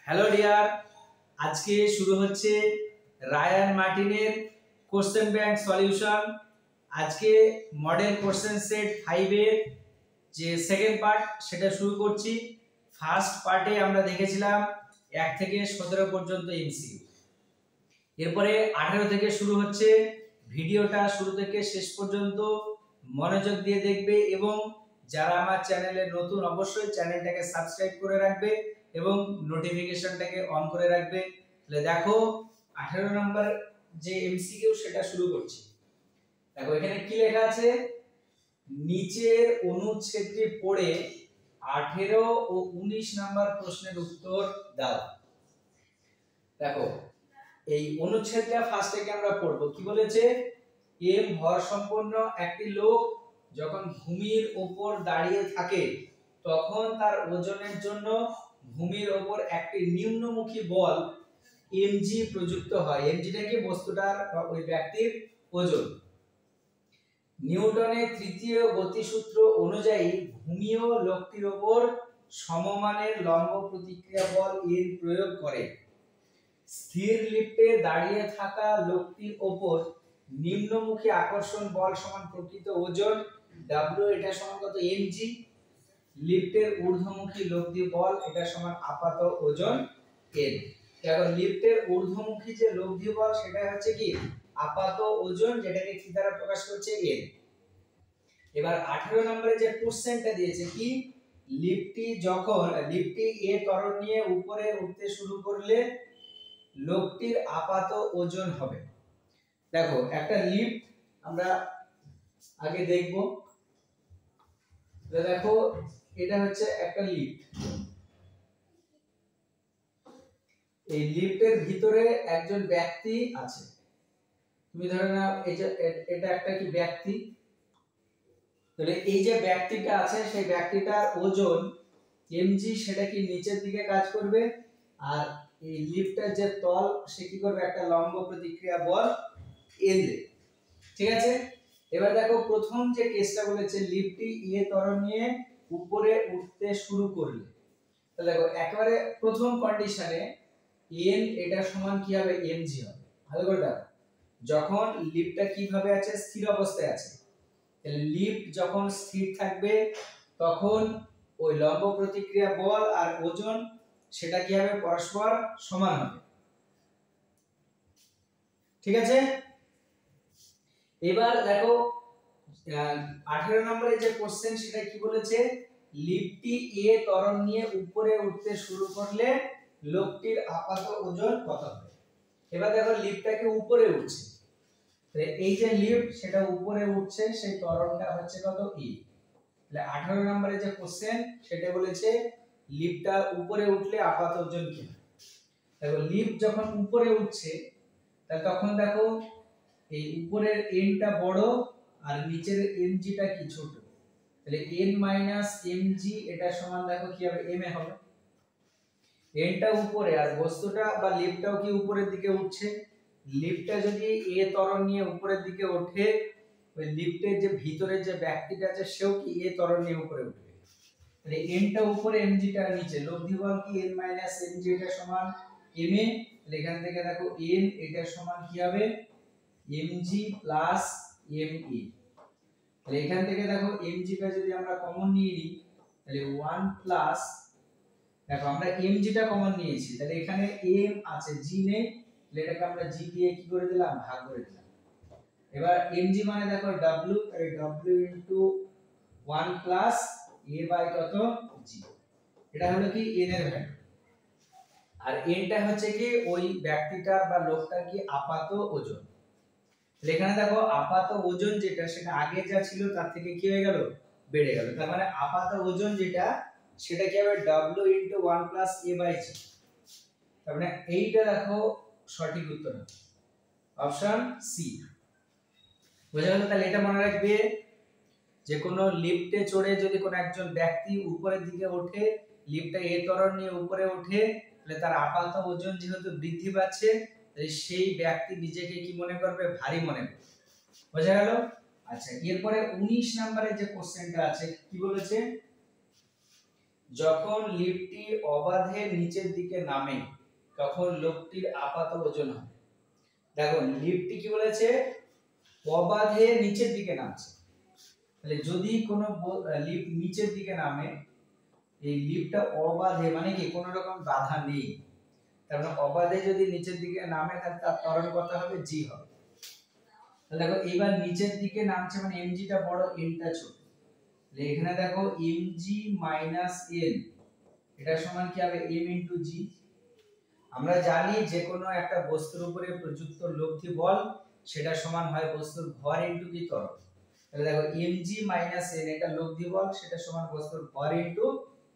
Hello dear, আজকে শুরু হচ্ছে রায়ান মার্টিনের কোশ্চেন ব্যাংক সলিউশন। আজকে মডেল কোশ্চেন সেট 5 এর যে সেকেন্ড পার্ট সেটা শুরু করছি। ফার্স্ট পার্টে আমরা দেখেছিলাম 1 থেকে 17 পর্যন্ত এমসিকিউ। এরপরে 18 থেকে শুরু হচ্ছে। ভিডিওটা শুরু থেকে শেষ পর্যন্ত মনোযোগ দিয়ে দেখবে এবং যারা আমার চ্যানেলে নতুন অবশ্যই চ্যানেলটাকে সাবস্ক্রাইব করে রাখবে এবং নোটিফিকেশনটাকে অন করে রাখবে। তাহলে দেখো 18 নম্বর যে এমসিকিউ সেটা শুরু করছি। দেখো এখানে কি লেখা আছে, নিচের অনুচ্ছেদটি পড়ে 18 ও 19 নম্বর প্রশ্নের উত্তর দাও। দেখো এই অনুচ্ছেদটা ফার্স্ট থেকে আমরা পড়ব। কি বলেছে, এম ভর সম্পন্ন একটি লোক যখন ভূমির উপর দাঁড়িয়ে থাকে তখন তার ওজনের জন্য ভূমির উপর একটি নিম্নমুখী বল এমজি প্রযুক্ত হয়। এমজিটা কি, বস্তুটার বা ওই ব্যক্তির ওজন। নিউটনের তৃতীয় গতিসূত্র অনুযায়ী ভূমিও লোকটির উপর সমমানের লম্ব প্রতিক্রিয়া বল এর প্রয়োগ করে। স্থির লিফটে দাঁড়িয়ে থাকা লোকটির উপর নিম্নমুখী আকর্ষণ বল সমান প্রকৃত ওজন W, এটা সমান কত, mg। লিফটের ঊর্ধ্বমুখী লব্ধি বল এটা সমান আপাত ওজন n। দেখো লিফটের ঊর্ধ্বমুখী যে লব্ধি বল সেটা হচ্ছে কি আপাত ওজন, যেটাকে কি দ্বারা প্রকাশ করছে, n। এবার 18 নম্বরে যে কোশ্চেনটা দিয়েছে কি, লিফটটি এ ত্বরণ নিয়ে উপরে উঠতে শুরু করলে লোকটির আপাত ওজন হবে। দেখো একটা লিফট আমরা আগে দেখব। দেখো এটা হচ্ছে একটা লিফট। এই লিফটের ভিতরে একজন ব্যক্তি আছে। তুমি ধরে নাও এটা একটা কি ব্যক্তি। তাহলে এই যে ব্যক্তিটা আছে সেই ব্যক্তিটার ওজন mg, সেটা কি নিচের দিকে কাজ করবে, আর এই লিফটের যে তল সে কি করবে, একটা লম্ব প্রতিক্রিয়া বল n দেবে। ঠিক আছে। এবার দেখো প্রথম যে কেসটা বলেছে, লিফটটি এ ত্বরণ নিয়ে উপরে উঠতে শুরু করলে, তাহলে দেখো একেবারে প্রথম কন্ডিশনে n এটা সমান কি হবে, mg হবে। ভালো করে দেখো, যখন লিফটটা কিভাবে আছে, স্থির অবস্থায় আছে, তাহলে লিফট যখন স্থির থাকবে তখন ওই লম্ব প্রতিক্রিয়া বল আর ওজন সেটা কি হবে, পরস্পর সমান হবে। ঠিক আছে। এবার দেখো 18 নম্বরে যে কোশ্চেন সেটা কি বলেছে, লিফটটি এ ত্বরণ নিয়ে উপরে উঠতে শুরু করলে লোকটির আপাত ওজন কত হবে। এবার দেখো লিফটটাকে উপরে উঠছে, তাহলে এই যে লিফট সেটা উপরে উঠছে, সেই ত্বরণটা হচ্ছে কত, e। তাহলে 18 নম্বরে যে কোশ্চেন সেটা বলেছে লিফটটা উপরে উঠলে আপাত ওজন কি। দেখো লিফট যখন উপরে উঠছে তাহলে তখন দেখো এই উপরের n টা বড় আর নিচের mg টা কি ছোট, তাহলে n mg এটা সমান দেখো কি হবে, m এ হবে। n টা উপরে আর বস্তুটা বা লিফটটাও কি উপরের দিকে উঠছে। লিফটটা যদি a ত্বরণ নিয়ে উপরের দিকে ওঠে, ওই লিফটের যে ভিতরে যে ব্যক্তিটা আছে সেও কি a ত্বরণ নিয়ে উপরে উঠবে। তাহলে n টা উপরে mg টা নিচে, লব্ধি বল কি n mg এটা সমান m এ। তাহলে এখান থেকে দেখো n এটা সমান কি হবে, mg প্লাস me। তাহলে এখান থেকে দেখো mg টা যদি আমরা কমন নিয়ে নিই তাহলে 1 প্লাস, দেখো আমরা mg টা কমন নিয়েছি, তাহলে এখানে m আছে, g নেই, তাহলে এটাকে আমরা g দিয়ে কি করে দিলাম, ভাগ করে দিলাম। এবার mg মানে দেখো w, তাহলে w into 1 plus a by কত, g। এটা হলো কি n এর ভ্যালু, আর n টা হচ্ছে কি ওই ব্যক্তিটার বা লোকটার কি আপাত ওজন। এখানে দেখো আপাত ওজন যেটা সেটা আগে যা ছিল তার থেকে কি হয়ে গেল, বেড়ে গেল। তার মানে আপাত ওজন যেটা সেটা কি হবে, w into 1 plus a by g। তার মানে এইটা দেখো সঠিক উত্তর হবে অপশন সি। বুঝা গেল। তাহলে এটা মনে রাখবে, যে কোনো লিফটে চড়ে যদি কোনো একজন ব্যক্তি উপরের দিকে ওঠে, লিফটটা এ ত্বরণ নিয়ে উপরে ওঠে, তাহলে তার আপাত ওজন যেহেতু বৃদ্ধি পাচ্ছে, সেই ব্যক্তি নিজেকে কি মনে করবে, ভারী মনে করবে। বোঝা গেল। আচ্ছা এরপরে 19 নম্বরে যে কোশ্চেনটা আছে কি বলেছে, যখন লিফটটি অবাধে নিচের দিকে নামে তখন লোকটির আপাত ওজন হয়। দেখো লিফটটি কি বলেছে, অবাধে নিচের দিকে নামছে, তাহলে যদি কোনো লিফট নিচের দিকে নামে, এই লিফটটা অবাধে মানে কি কোনো রকম বাধা নেই, তার মানে অবাধে যদি নিচের দিকে নামে তাহলে তার ত্বরণ কত হবে, জি হবে। তাহলে দেখো এবার নিচের দিকে নামছে মানে mg টা বড় n টা ছোট, তাহলে এখানে দেখো mg n এটা সমান কি হবে m * g। আমরা জানি যে কোনো একটা বস্তুর উপরে প্রযুক্ত লব্ধি বল সেটা সমান হয় বস্তুর ভর ইনটু কি ত্বরণ। তাহলে দেখো mg n এটা লব্ধি বল, সেটা সমান বস্তুর ভর ইনটু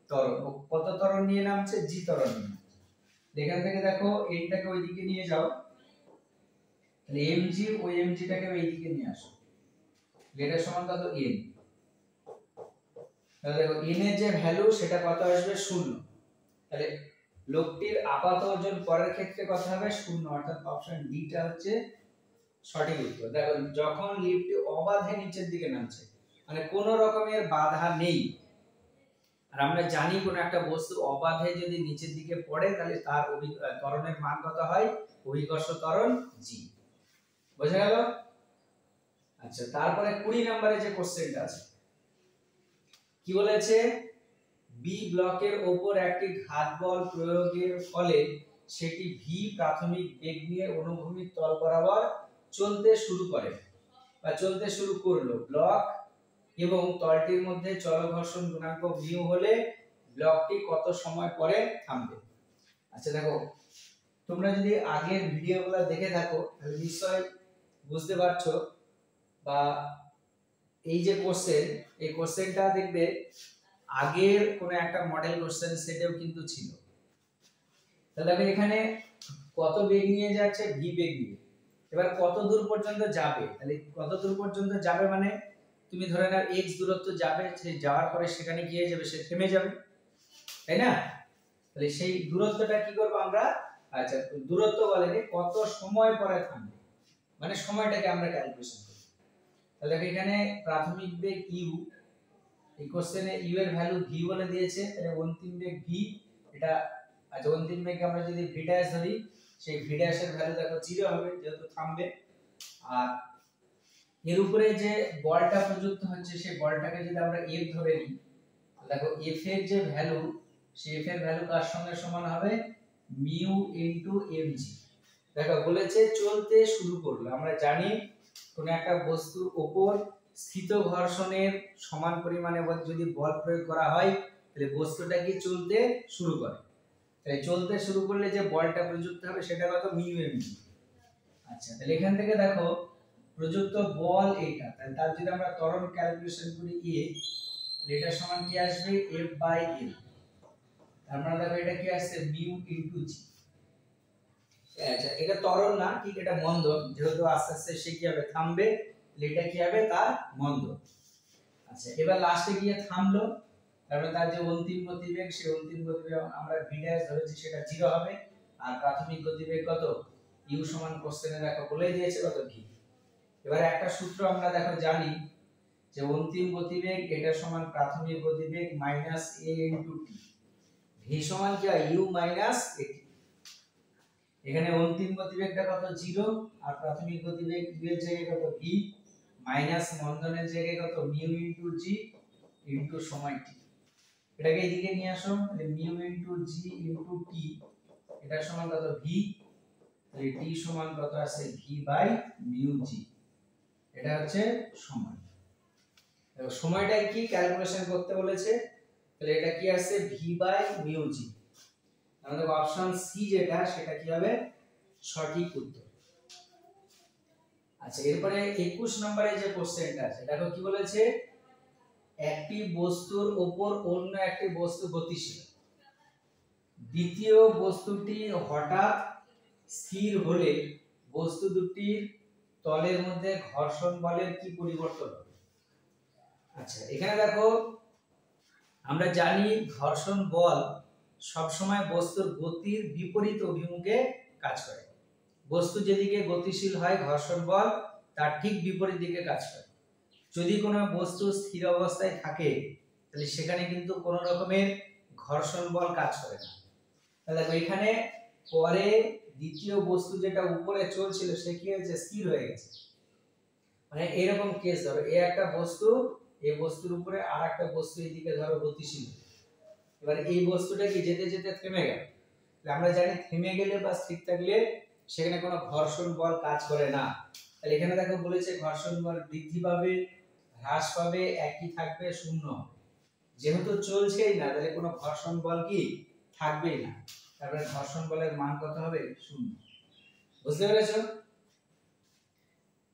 ত্বরণ। কত ত্বরণ নিয়ে নামছে, g ত্বরণ নিয়ে। এখান থেকে দেখো n টাকে ওইদিকে নিয়ে যাও, তাহলে mg ওই mg টাকে এইদিকে নিয়ে আসো, এটা সমান কত n। তাহলে দেখো n এর যে ভ্যালু সেটা কত আসবে, 0। তাহলে লোকটির আপাত ওজন পরের ক্ষেত্রে কত হবে, 0, অর্থাৎ অপশন ডি টা হচ্ছে সঠিক উত্তর। দেখো যখন লিফটটি অবাধে নিচের দিকে নামছে মানে কোনো রকমের বাধা নেই, আর আমরা জানি কোন একটা বস্তু অবাধে যদি নিচের দিকে পড়ে তাহলে তার ত্বরণের মান কত হয়, অভিকর্ষ ত্বরণ জি। বোঝা গেল? আচ্ছা, তারপরে 20 নম্বরে যে কোশ্চেনটা আছে কি বলেছে, বি ব্লকের উপর একটি ঘাত বল প্রয়োগের ফলে সেটি ভি প্রাথমিক বেগ নিয়ে অনুভূমিক তল বরাবর চলতে শুরু করে বা চলতে শুরু করলো। ব্লক এবং তলটির মধ্যে চল ঘর্ষণ গুণাঙ্ক মিউ হলে ব্লকটি কত সময় পরে থামবে। আচ্ছা দেখো তোমরা যদি আগের ভিডিওগুলো দেখে থাকো তাহলে নিশ্চয়ই বুঝতে পারছো, বা এই যে কোশ্চেন, এই কোশ্চেনটা দেখবে আগের কোন একটা মডেল কোশ্চেন সেটাও কিন্তু ছিল। তাহলে দেখো এখানে কত বেগ নিয়ে যাচ্ছে, ভি বেগ নিয়ে। এবার কত দূর পর্যন্ত যাবে, তাহলে কত দূর পর্যন্ত যাবে মানে তুমি ধরে নাও x দূরত্ব যাবে, সেই যাওয়ার পরে সেখানে গিয়ে যাবে, সে থেমে যাবে, তাই না? তাহলে সেই দূরত্বটা কি করব আমরা, আচ্ছা দূরত্ব বলেনি, কত সময় পরে থামবে মানে সময়টাকে আমরা ক্যালকুলেশন করব। তাহলে এখানে প্রাথমিক বেগ u, এই কোশ্চেনে u এর ভ্যালু v বলে দিয়েছে, তাহলে অন্তিম বেগ v এটা। আচ্ছা অন্তিম বেগকে আমরা যদি v' ধরি, সেই v' এর ভ্যালু দেখো 0 হবে যেহেতু থামবে। আর এর উপরে যে বলটা প্রযুক্ত হচ্ছে সেই বলটাকে যদি আমরা f ধরে নিই, দেখো f এর যে ভ্যালু, সেই f এর ভ্যালু কার সঙ্গে সমান হবে, মিউ ইনটু mg। দেখো বলেছে চলতে শুরু করলো, আমরা জানি কোন একটা বস্তুর উপর স্থিত ঘর্ষণের সমান পরিমাণে যদি বল প্রয়োগ করা হয় তাহলে বস্তুটা কি চলতে শুরু করে। তাই চলতে শুরু করলে যে বলটা প্রযুক্ত হবে সেটা কত, মিউ mg। আচ্ছা তাহলে এখান থেকে দেখো প্রযুক্ত বল এইটা, তাহলে তার যদি আমরা ত্বরণ ক্যালকুলেশন করি a, এটা সমান কি আসবে, f/l। আমরা দেখো এটা কি আসছে, মিউ ইনটু g। আচ্ছা এটা ত্বরণ না, ঠিক এটা মন্দন, যেহেতু আস্তে আস্তে সে কি হবে, থামবে, এটা কি হবে, তার মন্দন। আচ্ছা এবার লাস্টে গিয়ে থামলো, তারপরে তার যে অন্তিম গতিবেগ, সেই অন্তিম গতিবেগ আমরা v' ধরেছি সেটা 0 হবে। আর প্রাথমিক গতিবেগ কত, u সমান কোশ্চেনে দেখো বলে দিয়েছে কত, v। এবারে একটা সূত্র আমরা দেখো জানি যে অন্তিম গতিবেগ এটা সমান প্রাথমিক গতিবেগ minus a into t, v সমান কি হয়, u মাইনাস at। এখানে অন্তিম গতিবেগটা কত, 0, আর প্রাথমিক গতিবেগ u এর জায়গায় কত, v, মাইনাস মন্দনের জায়গায় কত, মিউ ইনটু g ইনটু সময় t। এটাকে এদিকে নিয়ে আসো, তাহলে mu into g into t এটা সমান কত, v, তাহলে t সমান কত আছে, v বাই মিউ g। এটা হচ্ছে সময়। দেখো সময়টাই কি ক্যালকুলেশন করতে বলেছে, তাহলে এটা কি আসছে, v বাই মিউ g। আমাদের অপশন সি যেটা সেটা কি হবে, সঠিক উত্তর। আচ্ছা এরপরে 21 নম্বরে যে কোশ্চেনটা আছে দেখো কি বলেছে, একটি বস্তুর উপর অন্য একটি বস্তু গতিশীল, দ্বিতীয় বস্তুটি হঠাৎ স্থির হলে বস্তু দুটির তলের মধ্যে ঘর্ষণ বলের কি পরিবর্তন হবে। আচ্ছা এখানে দেখো আমরা জানি ঘর্ষণ বল সব সময় বস্তুর গতির বিপরীত অভিমুখে কাজ করে। বস্তু যেদিকে গতিশীল হয় ঘর্ষণ বল তার ঠিক বিপরীত দিকে কাজ করে। যদি কোনো বস্তু স্থির অবস্থায় থাকে তাহলে সেখানে কিন্তু কোনো রকমের ঘর্ষণ বল কাজ করে না। তাহলে এখানে পরে দ্বিতীয় বস্তু যেটা উপরে চলছিল সে কি হয়েছে, স্থির হয়ে গেছে। মানে এরকম কেস ধরো এই একটা বস্তু, এই বস্তুর উপরে আরেকটা বস্তু এইদিকে ধরো গতিশীল, এবার এই বস্তুটা কি যেতে যেতে থেমে গেল। আমরা জানি থেমে গেলে বা স্থির থাকলে সেখানে কোনো ঘর্ষণ বল কাজ করে না। তাহলে এখানে দেখো বলেছে ঘর্ষণ বল বৃদ্ধি পাবে, হ্রাস পাবে, একই থাকবে, শূন্য। যেহেতু চলছেই না তাহলে কোনো ঘর্ষণ বল কি থাকবেই না, তারপরে ঘর্ষণ বলের মান কত হবে, শূন্য। বুঝতে পেরেছো?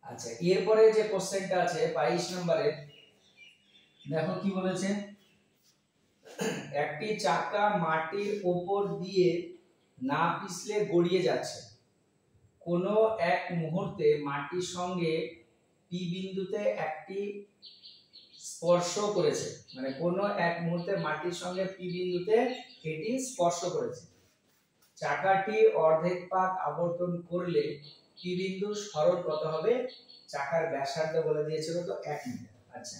আচ্ছা, এরপরে যে কোশ্চেনটা আছে 22 নম্বরে, দেখো কি বলেছে, একটি চাকা মাটির উপর দিয়ে না পিছলে গড়িয়ে যাচ্ছে। কোনো এক মুহূর্তে মাটির সঙ্গে পি বিন্দুতে একটি স্পর্শ করেছে, মানে কোনো এক মুহূর্তে মাটির সঙ্গে পি বিন্দুতে এটি স্পর্শ করেছে। চাকাটি অর্ধেক পাক আবর্তন করলে পি বিন্দুর সরণ কত হবে? চাকার ব্যাসার্ধ বলে দিয়েছিল তো 1 মিটার। আচ্ছা,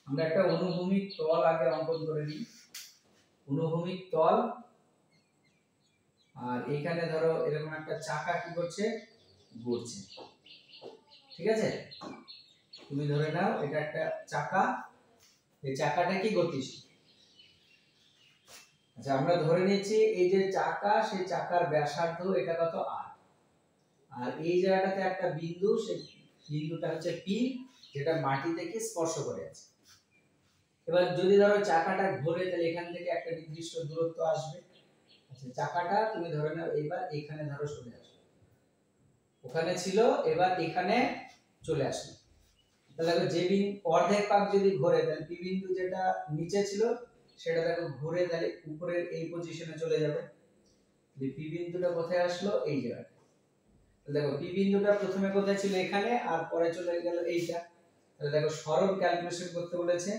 আমরা একটা অনুভূমিক তল আগে অঙ্কন করে নিই। অনুভূমিক তল, আর এখানে ধরো এরকম একটা চাকা কি করছে, ঘুরছে। ঠিক আছে, তুমি ধরে নাও এটা একটা চাকা, এই চাকাটা কি গতিশীল। আচ্ছা, আমরা ধরে নিচ্ছি এই যে চাকা, সেই চাকার ব্যাসার্ধ এটা কত, r, আর এই জায়গাটাতে একটা বিন্দু, সেই বিন্দুটা হচ্ছে p, যেটা মাটি থেকে স্পর্শ করে আছে। এবার যদি ধরো চাকাটা ঘোরে তাহলে এখান থেকে একটা নির্দিষ্ট দূরত্ব আসবে। আচ্ছা, চাকাটা তুমি ধরে নাও এবার এখানে ধরো চলে আসবে, ওখানে ছিল এবার এখানে চলে আসবে। তাহলে দেখো যে অর্ধেক পাক যদি ঘোরে তাহলে পি বিন্দু যেটা নিচে ছিল সেটা দেখো ঘুরে তাহলে উপরের এই পজিশনে চলে যাবে। পি বিন্দুটা কোথায় আসলো, এই জায়গায়। দেখো পি বিন্দুটা প্রথমে কোথায় ছিল, এখানে, আর পরে চলে গেল এইটা। তাহলে দেখো সরণ ক্যালকুলেশন করতে বলেছে,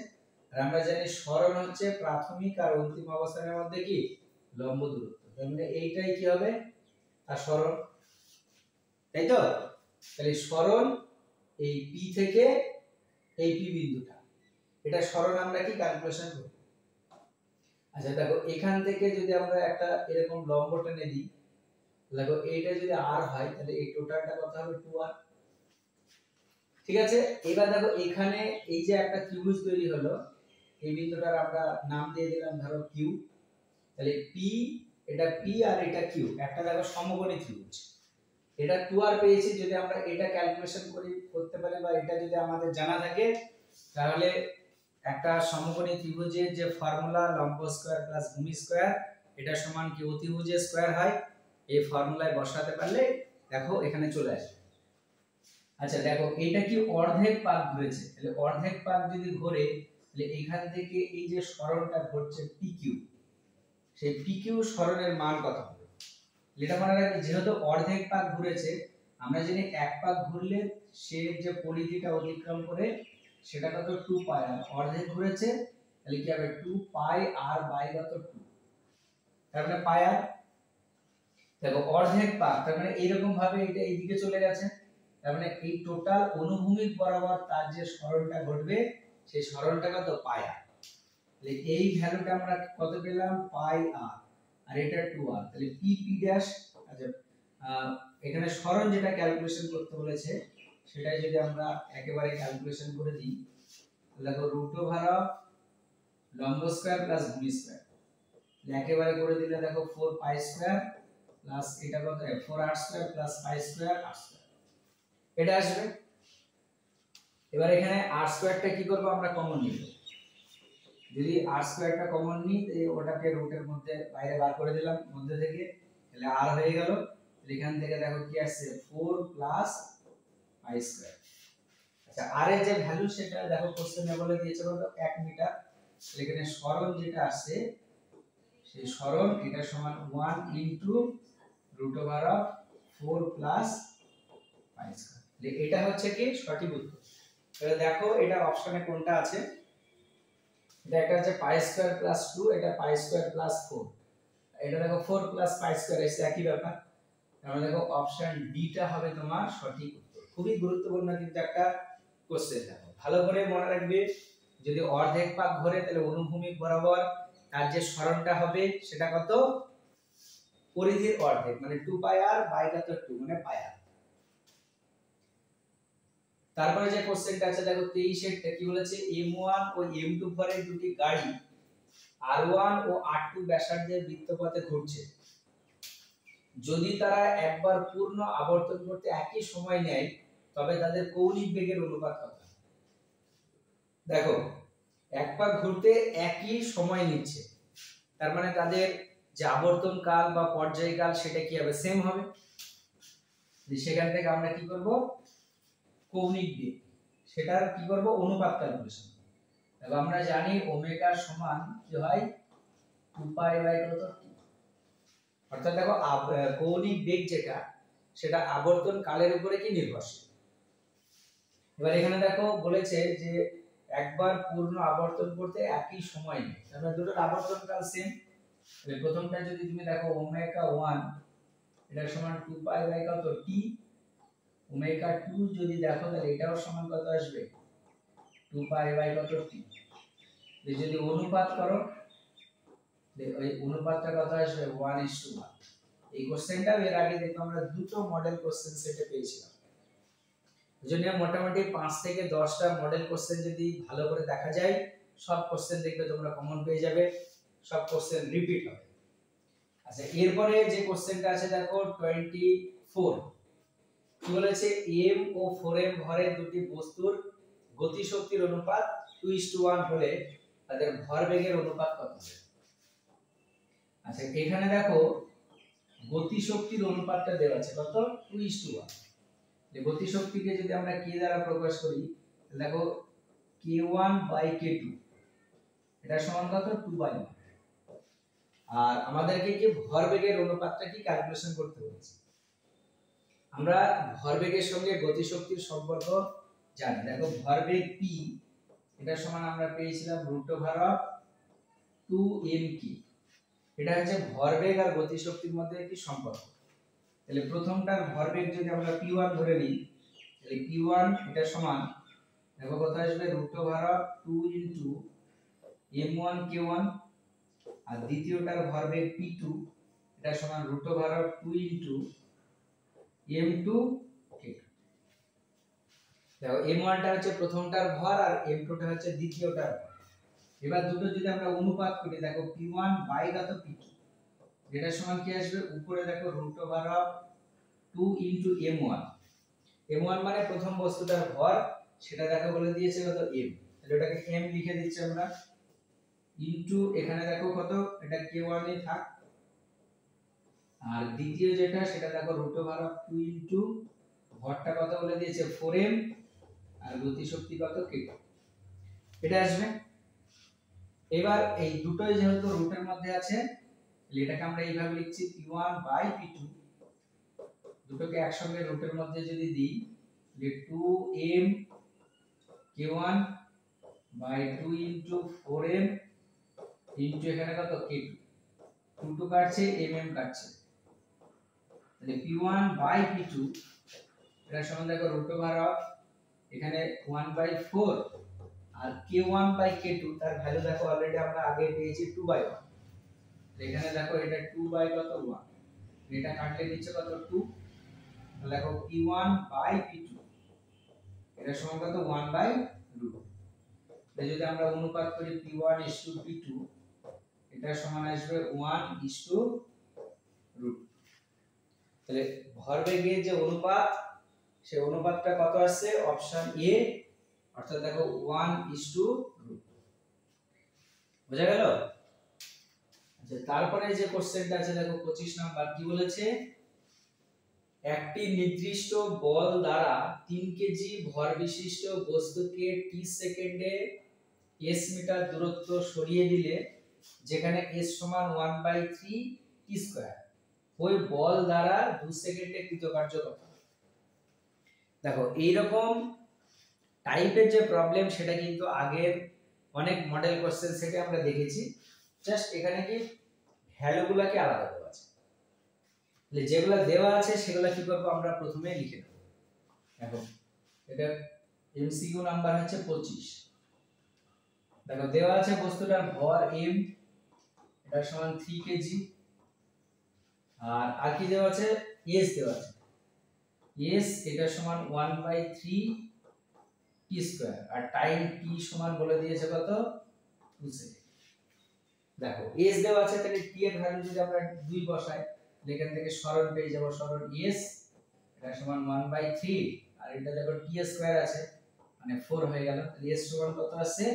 আর আমরা জানি সরণ হচ্ছে প্রাথমিক আর অন্তিম অবস্থানের মধ্যে কি লম্ব দূরত্ব। তার মানে এইটাই কি হবে, আর সরণ, তাই তো? তাহলে সরণ এই পি থেকে এই পি বিন্দুটা, এটা সরণ আমরা কি ক্যালকুলেশন করব। আচ্ছা দেখো এখান থেকে যদি আমরা একটা এরকম লম্ব টেনে দিই, দেখো এইটা যদি r হয় তাহলে এই টোটালটা কত হবে, 2r। ঠিক আছে, এবার দেখো এখানে এই যে একটা ত্রিভুজ তৈরি হলো, এই বিন্দুটার আমরা নাম দিয়ে দিলাম ধরো q। তাহলে p, এটা p আর এটা q, একটা দেখো সমকোণী ত্রিভুজ। এটা 2r পেয়েছি, যদি আমরা এটা ক্যালকুলেশন করতে পারি বা এটা যদি আমাদের জানা থাকে, তাহলে একটা সমকোণী ত্রিভুজের যে ফর্মুলা লম্ব স্কয়ার প্লাস ভূমি স্কয়ার, এটা সমান কি অতিভুজের স্কয়ার হয়, এই ফর্মুলায় বসাতে পারলে দেখো এখানে চলে আসবে। আচ্ছা দেখো এটা কি অর্ধেক পাক ঘুরেছে, তাহলে অর্ধেক পাক যদি ঘোরে তাহলে এখান থেকে এই যে সরণটা ঘটছে PQ, সেই PQ সরণের মান কত হবে? এটা মনে রাখবে, যেহেতু অর্ধেক পাক ঘুরেছে, আমরা জানি এক পাক ঘুরলে সে যে পরিধিটা অতিক্রম করে সেটা কত, 2 পাই r। অর্ধেক ঘুরেছে তাহলে কি হবে, 2 পাই r বাই কত 2, তার মানে পাই r। দেখো অর্ধেক পাক, তার মানে এরকম ভাবে এটা এইদিকে চলে গেছে, তার মানে এই টোটাল অনুভূমিক বরাবর তার যে সরণটা ঘটবে সেই সরণটা কত, পাই r। তাহলে এই ভ্যালুটা আমরা কত পেলাম, পাই r, আর এটা 2r। তাহলে p p ড্যাশ, আচ্ছা এখানে সরণ যেটা ক্যালকুলেশন করতে বলেছে সেটাই যদি আমরা একেবারে ক্যালকুলেশন করে দিই, দেখো রুট ওভার অফ লম্ব স্কয়ার প্লাস ভূমি স্কয়ার, একেবারে করে দিলে দেখো 4 পাই স্কয়ার প্লাস এটা কত, 4r square plus pi square r square, এটা আসবে। এবার এখানে r স্কয়ারটা কি করব, আমরা কমন নিব। যদি r স্কয়ারটা কমন নিই ওটাকে রুটের মধ্যে বাইরে বার করে দিলাম মধ্যে থেকে, তাহলে r হয়ে গেল। এখান থেকে দেখো কি আসছে, 4 প্লাস পাই স্কয়ার। আচ্ছা r এর যে ভ্যালু সেটা দেখো কোশ্চেনে বলে দিয়েছে কত, 1 মিটার। এখানে সরণ যেটা আসছে সেই সরণ এটা সমান 1 into root over of 4 plus pi square. এটা হচ্ছে কি সঠিক উত্তর। তাহলে দেখো এটা অপশনে কোনটা আছে, এটা একটা আছে পাই স্কয়ার প্লাস 2, এটা পাই স্কয়ার প্লাস 4, এটা দেখো 4 প্লাস পাই স্কয়ার এসে একই ব্যাপার। তাহলে দেখো অপশন ডিটা হবে তোমার সঠিক উত্তর। খুবই গুরুত্বপূর্ণ কিন্তু একটা কোশ্চেন, দেখো ভালো করে মনে রাখবে। যদি অর্ধেক পাক ঘোরে তাহলে অনুভূমিক বরাবর তার যে সরণটা হবে সেটা কত, পরিধির অর্ধেক, মানে 2 পাই আর বাই কত 2 মানে পাই আর। তারপরে যে কোশ্চেনটা আছে দেখো 23 এর কি বলেছে, m1 ও m2 ভরের দুটি গাড়ি r1 ও r2 ব্যাসার্ধের বৃত্তপথে ঘুরছে, যদি তারা একবার পূর্ণ আবর্তন করতে একই সময় নেয় তবে তাদের কৌণিক বেগের অনুপাত কত। দেখো একবার ঘুরতে একই সময় নিচ্ছে, তার মানে তাদের যে আবর্তন কাল বা পর্যায়কাল সেটা কি হবে, সেম হবে। সেখান থেকে আমরা কি করব, কৌণিক বেগ সেটার কি করব, অনুপাত ক্যালকুলেশন। এবং আমরা জানি ওমেগা সমান কি হয় 2 পাই বাই কত, অর্থাৎ দেখো কৌণিক বেগ যেটা সেটা আবর্তন কালের উপরে কি নির্ভরশীল। এবার এখানে দেখো বলেছে যে একবার পূর্ণ আবর্তন করতে একই সময় নেই, তাহলে দুটোর আবর্তন কাল সেম। তাহলে প্রথমটা যদি তুমি দেখো ওমেগা 1 এটা সমান 2 পাই বাই কত টি, ওমেগা 2 যদি দেখো তাহলে এটাও সমান কত আসবে 2 পাই বাই কত টি। যদি অনুপাত করো ওই অনুপাতটা কত আসবে 1:1। এই কোশ্চেনটা এর আগে দেখো আমরা দুটো মডেল কোশ্চেন সেটে পেয়েছিলাম, এজন্য মোটামুটি 5 থেকে 10টা মডেল কোশ্চেন যদি ভালো করে দেখা যায় সব কোশ্চেন দেখবে তোমরা কমন পেয়ে যাবে, সব কোশ্চেন রিপিট হবে। আচ্ছা এরপরে যে কোশ্চেনটা আছে দেখো 24, কি বলেছে m ও 4m ভরের দুটি বস্তুর গতিশক্তির অনুপাত 2:1 হলে তাদের ভরবেগের অনুপাত কত হবে। আচ্ছা এখানে দেখো গতিশক্তির অনুপাতটা দেওয়া আছে কত 2:1। যে গতিশক্তিকে যদি আমরা k দ্বারা প্রকাশ করি দেখো k1 বাই k2 এটা সমান কত 2/1। আর আমাদেরকে কি ভরবেগের অনুপাতটা কি ক্যালকুলেশন করতে বলেছে। আমরা ভরবেগের সঙ্গে গতিশক্তির সম্পর্ক জানি, দেখো ভরবেগ p এটা সমান আমরা পেয়েছিলাম √2mk। এটা হচ্ছে ভরবেগ আর গতিশক্তির মধ্যে একটি সম্পর্ক। তাহলে প্রথমটার ভরবেগ যদি আমরা p1 ধরে নিই তাহলে p1 এটা সমান দেখো কত আসবে √2 m1 k1, আর দ্বিতীয়টার ভরবেগ p2 এটা সমান √2 m2 k2। দেখো m1 টা হচ্ছে প্রথমটার ভর আর m2 টা হচ্ছে দ্বিতীয়টার ভর। এবার দুটো যদি আমরা অনুপাত করি দেখো p1 বাই কত p2 যেটা সমান কি আসবে, উপরে দেখো √2 m1, m1 মানে প্রথম বস্তুটার ভর সেটা দেখো বলে দিয়েছে কত m, তাহলে ওটাকে m লিখে দিচ্ছি আমরা, ইনটু এখানে দেখো কত এটা k1 এ থাক, আর দ্বিতীয় যেটা সেটা দেখো √2 ভরটা কত বলে দিয়েছে 4m, আর গতিশক্তি কত k2 এটা আসবে। এবার এই দুটোই যেহেতু রুটের মধ্যে আছে তাহলে এটাকে আমরা এইভাবে লিখছি p1 বাই p2, দুটোকে একসঙ্গে রুটের মধ্যে যদি দিই তাহলে 2m k1 by 2 into 4m into এখানে কত k2, 2 কাটছে mm কাটছে, তাহলে p1 বাই p2 এটা সমান দেখো এখানে 1/4 আর k1 বাই k2 তার ভ্যালু দেখো অলরেডি আমরা আগে পেয়েছি 2/1, এখানে দেখো এটা 2 বাই কত 1, এটা কাটলে নিচে কত 2, তাহলে দেখো p1 বাই p2 এটা সমান কত 1/√। তাই যদি আমরা অনুপাত করি p1:p2 এটা সমান আসবে 1:√। তাহলে ভরবেগের যে অনুপাত সেই অনুপাতটা কত আসছে, অপশন এ, অর্থাৎ দেখো 1:√। বোঝা গেল। আচ্ছা তারপরে যে কোশ্চেনটা আছে দেখো 25 নাম্বার, কি বলেছে একটি নির্দিষ্ট বল দ্বারা 3 কেজি ভর বিশিষ্ট বস্তুকে t সেকেন্ডে s মিটার দূরত্ব সরিয়ে দিলে যেখানে s সমান 1/3 t স্কয়ার, ওই বল দ্বারা 2 সেকেন্ডে কৃতকার্য কত। দেখো এই রকম টাইপের যে প্রবলেম সেটা কিন্তু আগের অনেক মডেল কোশ্চেন সেটে আমরা দেখেছি, জাস্ট এখানে কি ভ্যালুগুলোকে আলাদা দেওয়া আছে। তাহলে যেগুলো দেওয়া আছে সেগুলো কি করব আমরা প্রথমে লিখে দেব। দেখো এটা এমসিকিউ নাম্বার হচ্ছে 25। দেখো দেওয়া আছে বস্তুটার ভর m, এটা সমান 3 কেজি। আর কি দেওয়া আছে, s দেওয়া আছে, s এটা সমান 1/3 t স্কয়ার, আর টাইম t সমান বলে দিয়েছে কত, 2 সেকেন্ড। দেখো s দেওয়া আছে, তাহলে t এর ভ্যালু যদি আমরা 2 বসাই, এখান থেকে সরণ পেয়ে যাব, সরণ s এটা সমান 1/3, আর এটা দেখো t স্কয়ার আছে মানে 4 হয়ে গেল, তাহলে s সমান কত আছে,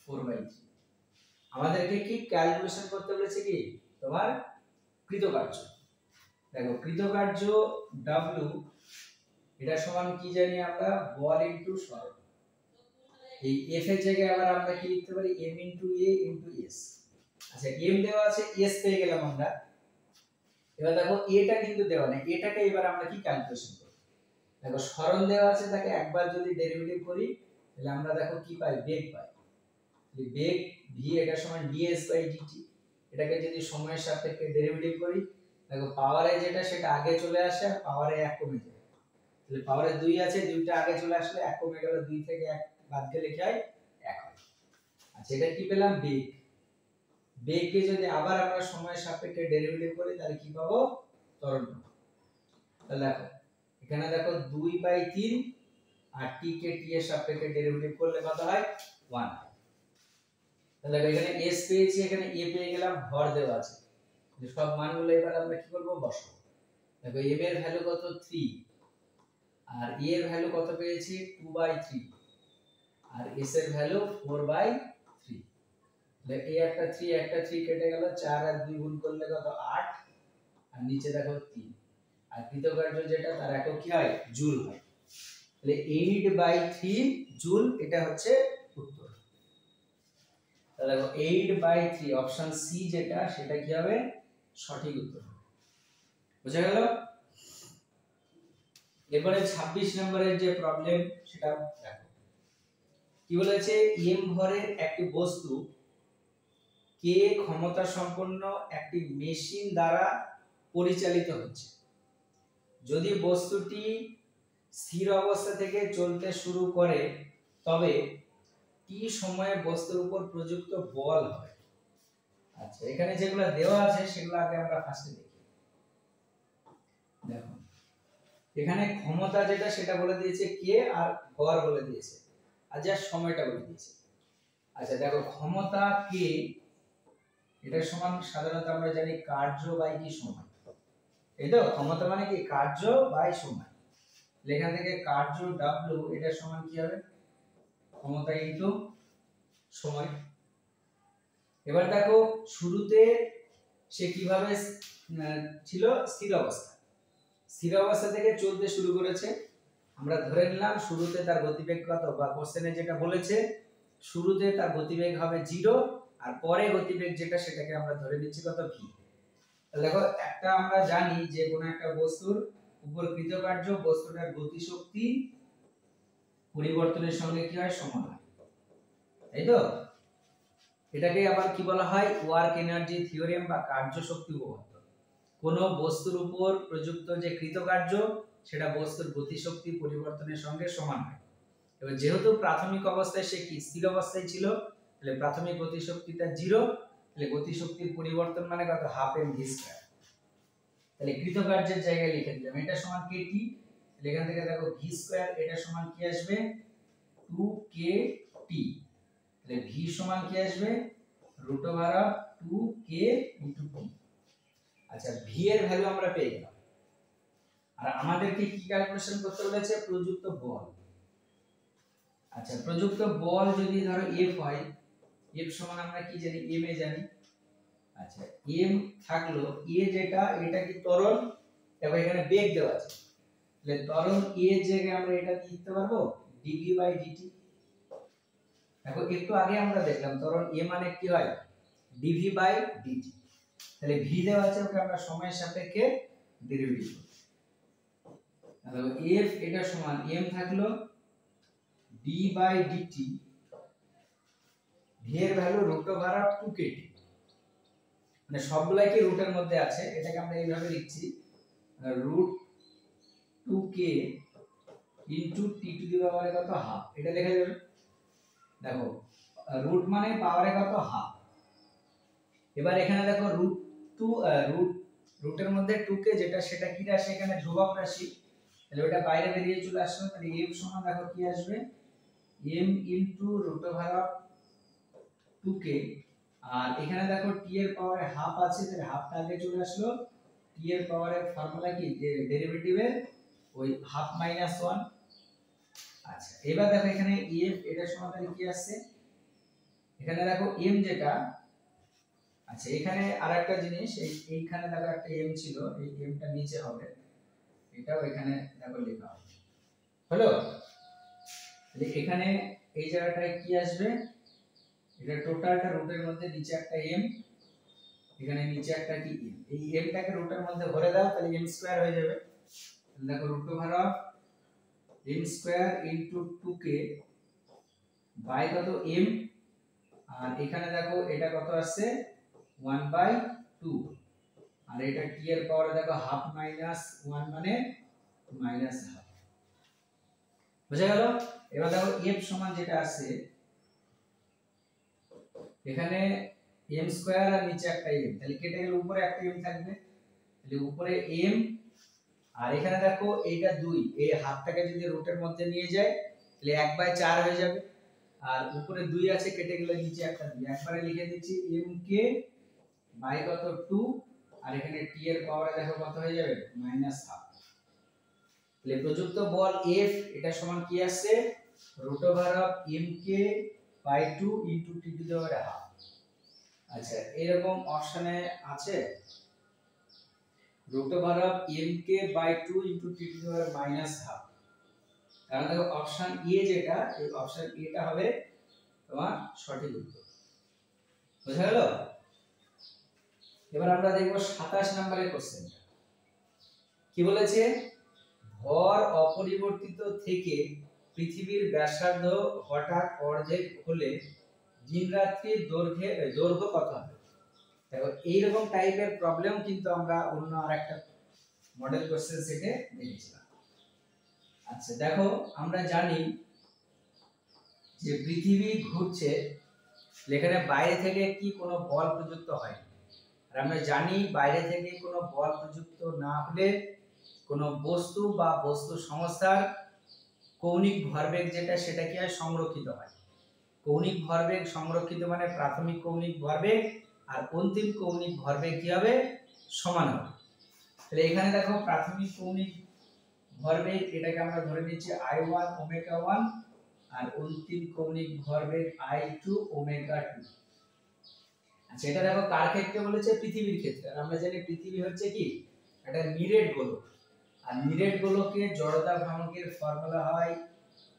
4/3। আমাদেরকে কি ক্যালকুলেশন করতে বলেছে, কি তোমার কৃতকার্য। দেখো কৃতকার্য w এটা সমান কি জানি আমরা, বল ইনটু সরণ। এই f এর জায়গায় আবার আমরা কি লিখতে পারি, m into a into s। আচ্ছা m দেওয়া আছে, s পেয়ে গেলাম আমরা। এবার দেখো এটা কিন্তু দেওয়া নেই, এটাকে এবার আমরা কি ক্যালকুলেশন করব। দেখো সরণ দেওয়া আছে, তাকে একবার যদি ডেরিভেটিভ করি তাহলে আমরা দেখো কি পাই, বেগ পাই। বেগ v এটা সমান ds/dt, এটাকে যদি সময়ের সাপেক্ষে ডেরিভেটিভ করি, দেখো পাওয়ারে যেটা সেটা আগে চলে আসে, আর পাওয়ারে 1 কমে যায়। তাহলে পাওয়ারে 2 আছে, 2টা আগে চলে আসলে 1 কমে গেল, 2 থেকে 1 বাদ গেলে কি হয়, 1 হয়। আচ্ছা এটা কি পেলাম, বেগ। বেগকে যদি আবার আমরা সময়ের সাপেক্ষে ডেরিভেটিভ করি তাহলে কি পাবো, ত্বরণ পাবো। তাহলে দেখো এখানে দেখো 2/3, আর t কে t এর সাপেক্ষে ডেরিভেটিভ করলে কত হয়, 1। তাহলে এখানে s পেয়েছি, এখানে a পেয়ে গেলাম, ভর দেওয়া আছে, সব মানগুলো এবার আমরা কি করব, বসাবো। দেখো m এর ভ্যালু কত, 3, আর a এর ভ্যালু কত পেয়েছি, 2/3, আর s এর ভ্যালু 4/3। দেখ এই একটা 3 একটা 3 কেটে গেল, 4 আর 2 গুণ করলে কত, 8, আর নিচে দেখো 3। আর কৃতকার্য যেটা তার একক কি হয়, জুল হয়। তাহলে 8/3 জুল, এটা হচ্ছে উত্তর। তাহলে দেখো 8/3 অপশন সি যেটা, সেটা কি হবে, সঠিক উত্তর। বুঝা গেল। এবারে 26 নম্বরের যে প্রবলেম সেটা দেখো। কি বলেছে, m ভরের একটি বস্তু কে ক্ষমতা সম্পন্ন একটি মেশিন দ্বারা পরিচালিত হচ্ছে। যদি বস্তুটি স্থির অবস্থা থেকে চলতে শুরু করে তবে টি সময়ে বস্তুর উপর প্রযুক্ত বল হবে। আচ্ছা এখানে যেগুলো দেওয়া আছে সেগুলো আগে আমরা ফার্স্টে দেখি। দেখো এখানে ক্ষমতা যেটা সেটা বলে দিয়েছে কে, আর ভর বলে দিয়েছে, আর যা সময়টা বলে দিয়েছে। আচ্ছা দেখো ক্ষমতা কে, এটা সমান সাধারণত আমরা জানি কার্য বাই কি সময়, এই তো ক্ষমতা মানে কি, কার্য বাই সময়। এখান থেকে কার্য w এটা সমান কি হবে, ক্ষমতা ইনটু সময়। এবার দেখো শুরুতে সে কিভাবে ছিল, স্থির অবস্থা, স্থির অবস্থা থেকে চলতে শুরু করেছে। আমরা ধরে নিলাম শুরুতে তার গতিবেগ কত, বা কোশ্চেনে যেটা বলেছে শুরুতে তার গতিবেগ হবে 0, আর পরে গতিবেগ যেটা সেটাকে আমরা ধরে নিচ্ছি কত, v। তাহলে দেখো একটা আমরা জানি যে কোন একটা বস্তুর উপর কৃতকার্য বস্তুটার গতিশক্তি পরিবর্তনের সঙ্গে কি হয়, সমান হয়, তাই তো। এটাকে আবার কি বলা হয়, ওয়ার্ক এনার্জি থিওরেম বা কার্য শক্তি উপপাদ্য। কোন বস্তুর উপর প্রযুক্ত যে কৃতকার্য সেটা বস্তুর গতিশক্তি পরিবর্তনের সঙ্গে সমান হয়। এবার যেহেতু প্রাথমিক অবস্থায় সে কি স্থির অবস্থায় ছিল, তাহলে প্রাথমিক গতিশক্তিটা 0, তাহলে গতিশক্তির পরিবর্তন মানে কত, হাফ এম ভি স্কয়ার। তাহলে কৃতকার্যের জায়গায় লিখে দিলাম এটা সমান kt, তাহলে এখান থেকে দেখো v স্কয়ার এটা সমান কি আসবে, 2kt। তাহলে v সমান কি আসবে, √2k * t। আচ্ছা v এর ভ্যালু আমরা পেয়ে গেলাম, আর আমাদেরকে কি ক্যালকুলেশন করতে বলেছে, প্রযুক্ত বল। আচ্ছা প্রযুক্ত বল যদি ধরো F হয়, F সমান আমরা কি জানি, m এ জানি। আচ্ছা m থাকলো, a যেটা এটা কি ত্বরণ, এবং এখানে বেগ দেওয়া আছে, তাহলে ত্বরণ a এর জায়গায় আমরা এটা কি লিখতে পারবো, dv/dt। দেখো একটু আগে আমরা দেখলাম ত্বরণ a মানে কি হয়, dv/dt। তাহলে v দেওয়া আছে, ওকে আমরা সময়ের সাপেক্ষে ডেরিভেটিভ করব। তাহলে f এটা সমান m থাকলো d/dt, v এর ভ্যালু √2kt, মানে সবগুলাই কি রুটের মধ্যে আছে, এটাকে আমরা এইভাবে লিখছি √2k ইনটু t টু দি পাওয়ারে কত, হাফ, এটা লেখা যাবে। দেখো রুট মানে পাওয়ারে কত, হাফ, এবার এখানে দেখো রুটের মধ্যে 2 কে যেটা সেটা কি রাশি, এখানে ধ্রুবক রাশি, তাহলে ওটা বাইরে বেরিয়ে চলে আসলো। তাহলে m সমান দেখো কি আসবে, m into root over of 2 কে, আর এখানে দেখো t এর পাওয়ারে হাফ আছে, তাহলে হাফটা আগে চলে আসলো। t এর পাওয়ারের ফর্মুলা কি, যে ডেরিভেটিভের ওই হাফ মাইনাস 1। আচ্ছা এবার দেখো এখানে m এটা সমান তাহলে কি আসছে, এখানে দেখো m যেটা, আচ্ছা এখানে আরেকটা জিনিস, এইখানে দেখো একটা m ছিল, এই m টা নিচে হবে, এটাও এখানে দেখো লেখা হবে, হলো। তাহলে এখানে এই জায়গাটায় কি আসবে, এটা টোটালটা রুটের মধ্যে নিচে একটা m, এখানে নিচে একটা কি m, এই m টাকে রুটের মধ্যে ভরে দাও, তাহলে m স্কয়ার হয়ে যাবে। তাহলে দেখো root over of m square into 2k by কত m, আর এখানে দেখো এটা কত আসছে 1/2, আর এটা t এর পাওয়ারে দেখো হাফ মাইনাস 1 মানে মাইনাস হাফ, বুঝা গেল। এবার দেখো f সমান যেটা আছে, এখানে m স্কয়ার আর নিচে একটা m, তাহলে কেটে গেলে উপরে একটা m থাকবে, তাহলে উপরে m, আর এখানে দেখো এইটা 2, এই হাফটাকে যদি রুটের মধ্যে নিয়ে যায় তাহলে 1/4 হয়ে যাবে, আর উপরে 2 আছে, কেটে গেলে নিচে একটা 2, একবারে লিখে দিচ্ছি m কে বাই কত 2, আর এখানে t এর পাওয়ারে দেখো কত হয়ে যাবে মাইনাস হাফ। তাহলে প্রযুক্ত বল F এটা সমান কি আসছে, রুট ওভার অফ m কে by 2 into t to the power half. আচ্ছা এরকম অপশনে আছে রুট ওভার অফ m কে by 2 into t to the power minus half, কারণ দেখো অপশন এ যেটা, এই অপশন এটা হবে তোমার সঠিক উত্তর, বুঝা গেল। এবার আমরা দেখব 27 নম্বরের কোশ্চেনটা কি বলেছে, ভর অপরিবর্তিত থেকে পৃথিবীর ব্যাসার্ধ হঠাৎ অর্ধেক হলে দিন রাত্রির দৈর্ঘ্য কত হবে। দেখো এইরকম টাইপের প্রবলেম কিন্তু আমরা অন্য আরেকটা মডেল কোশ্চেন সেটে দেখেছিলাম। আচ্ছা দেখো আমরা জানি যে পৃথিবী ঘুরছে, এখানে বাইরে থেকে কি কোনো বল প্রযুক্ত হয়নি, আর আমরা জানি বাইরে থেকে কোনো বল প্রযুক্ত না হলে কোনো বস্তু বা বস্তু সংস্থার কৌণিক ভরবেগ যেটা সেটা কি হয়, সংরক্ষিত হয়। কৌণিক ভরবেগ সংরক্ষিত মানে প্রাথমিক কৌণিক ভরবেগ আর অন্তিম কৌণিক ভরবেগ কি হবে, সমান হবে। তাহলে এখানে দেখো প্রাথমিক কৌণিক ভরবেগ এটাকে আমরা ধরে নিচ্ছি i1 ওমেগা 1, আর অন্তিম কৌণিক ভরবেগ i2 ওমেগা 2। আচ্ছা এটা দেখো কার ক্ষেত্রে বলেছে, পৃথিবীর ক্ষেত্রে, আর আমরা জানি পৃথিবী হচ্ছে কি একটা নিরেট গোলক, আর নিরেট গোলকের জড়তা ভ্রামকের ফর্মুলা হয়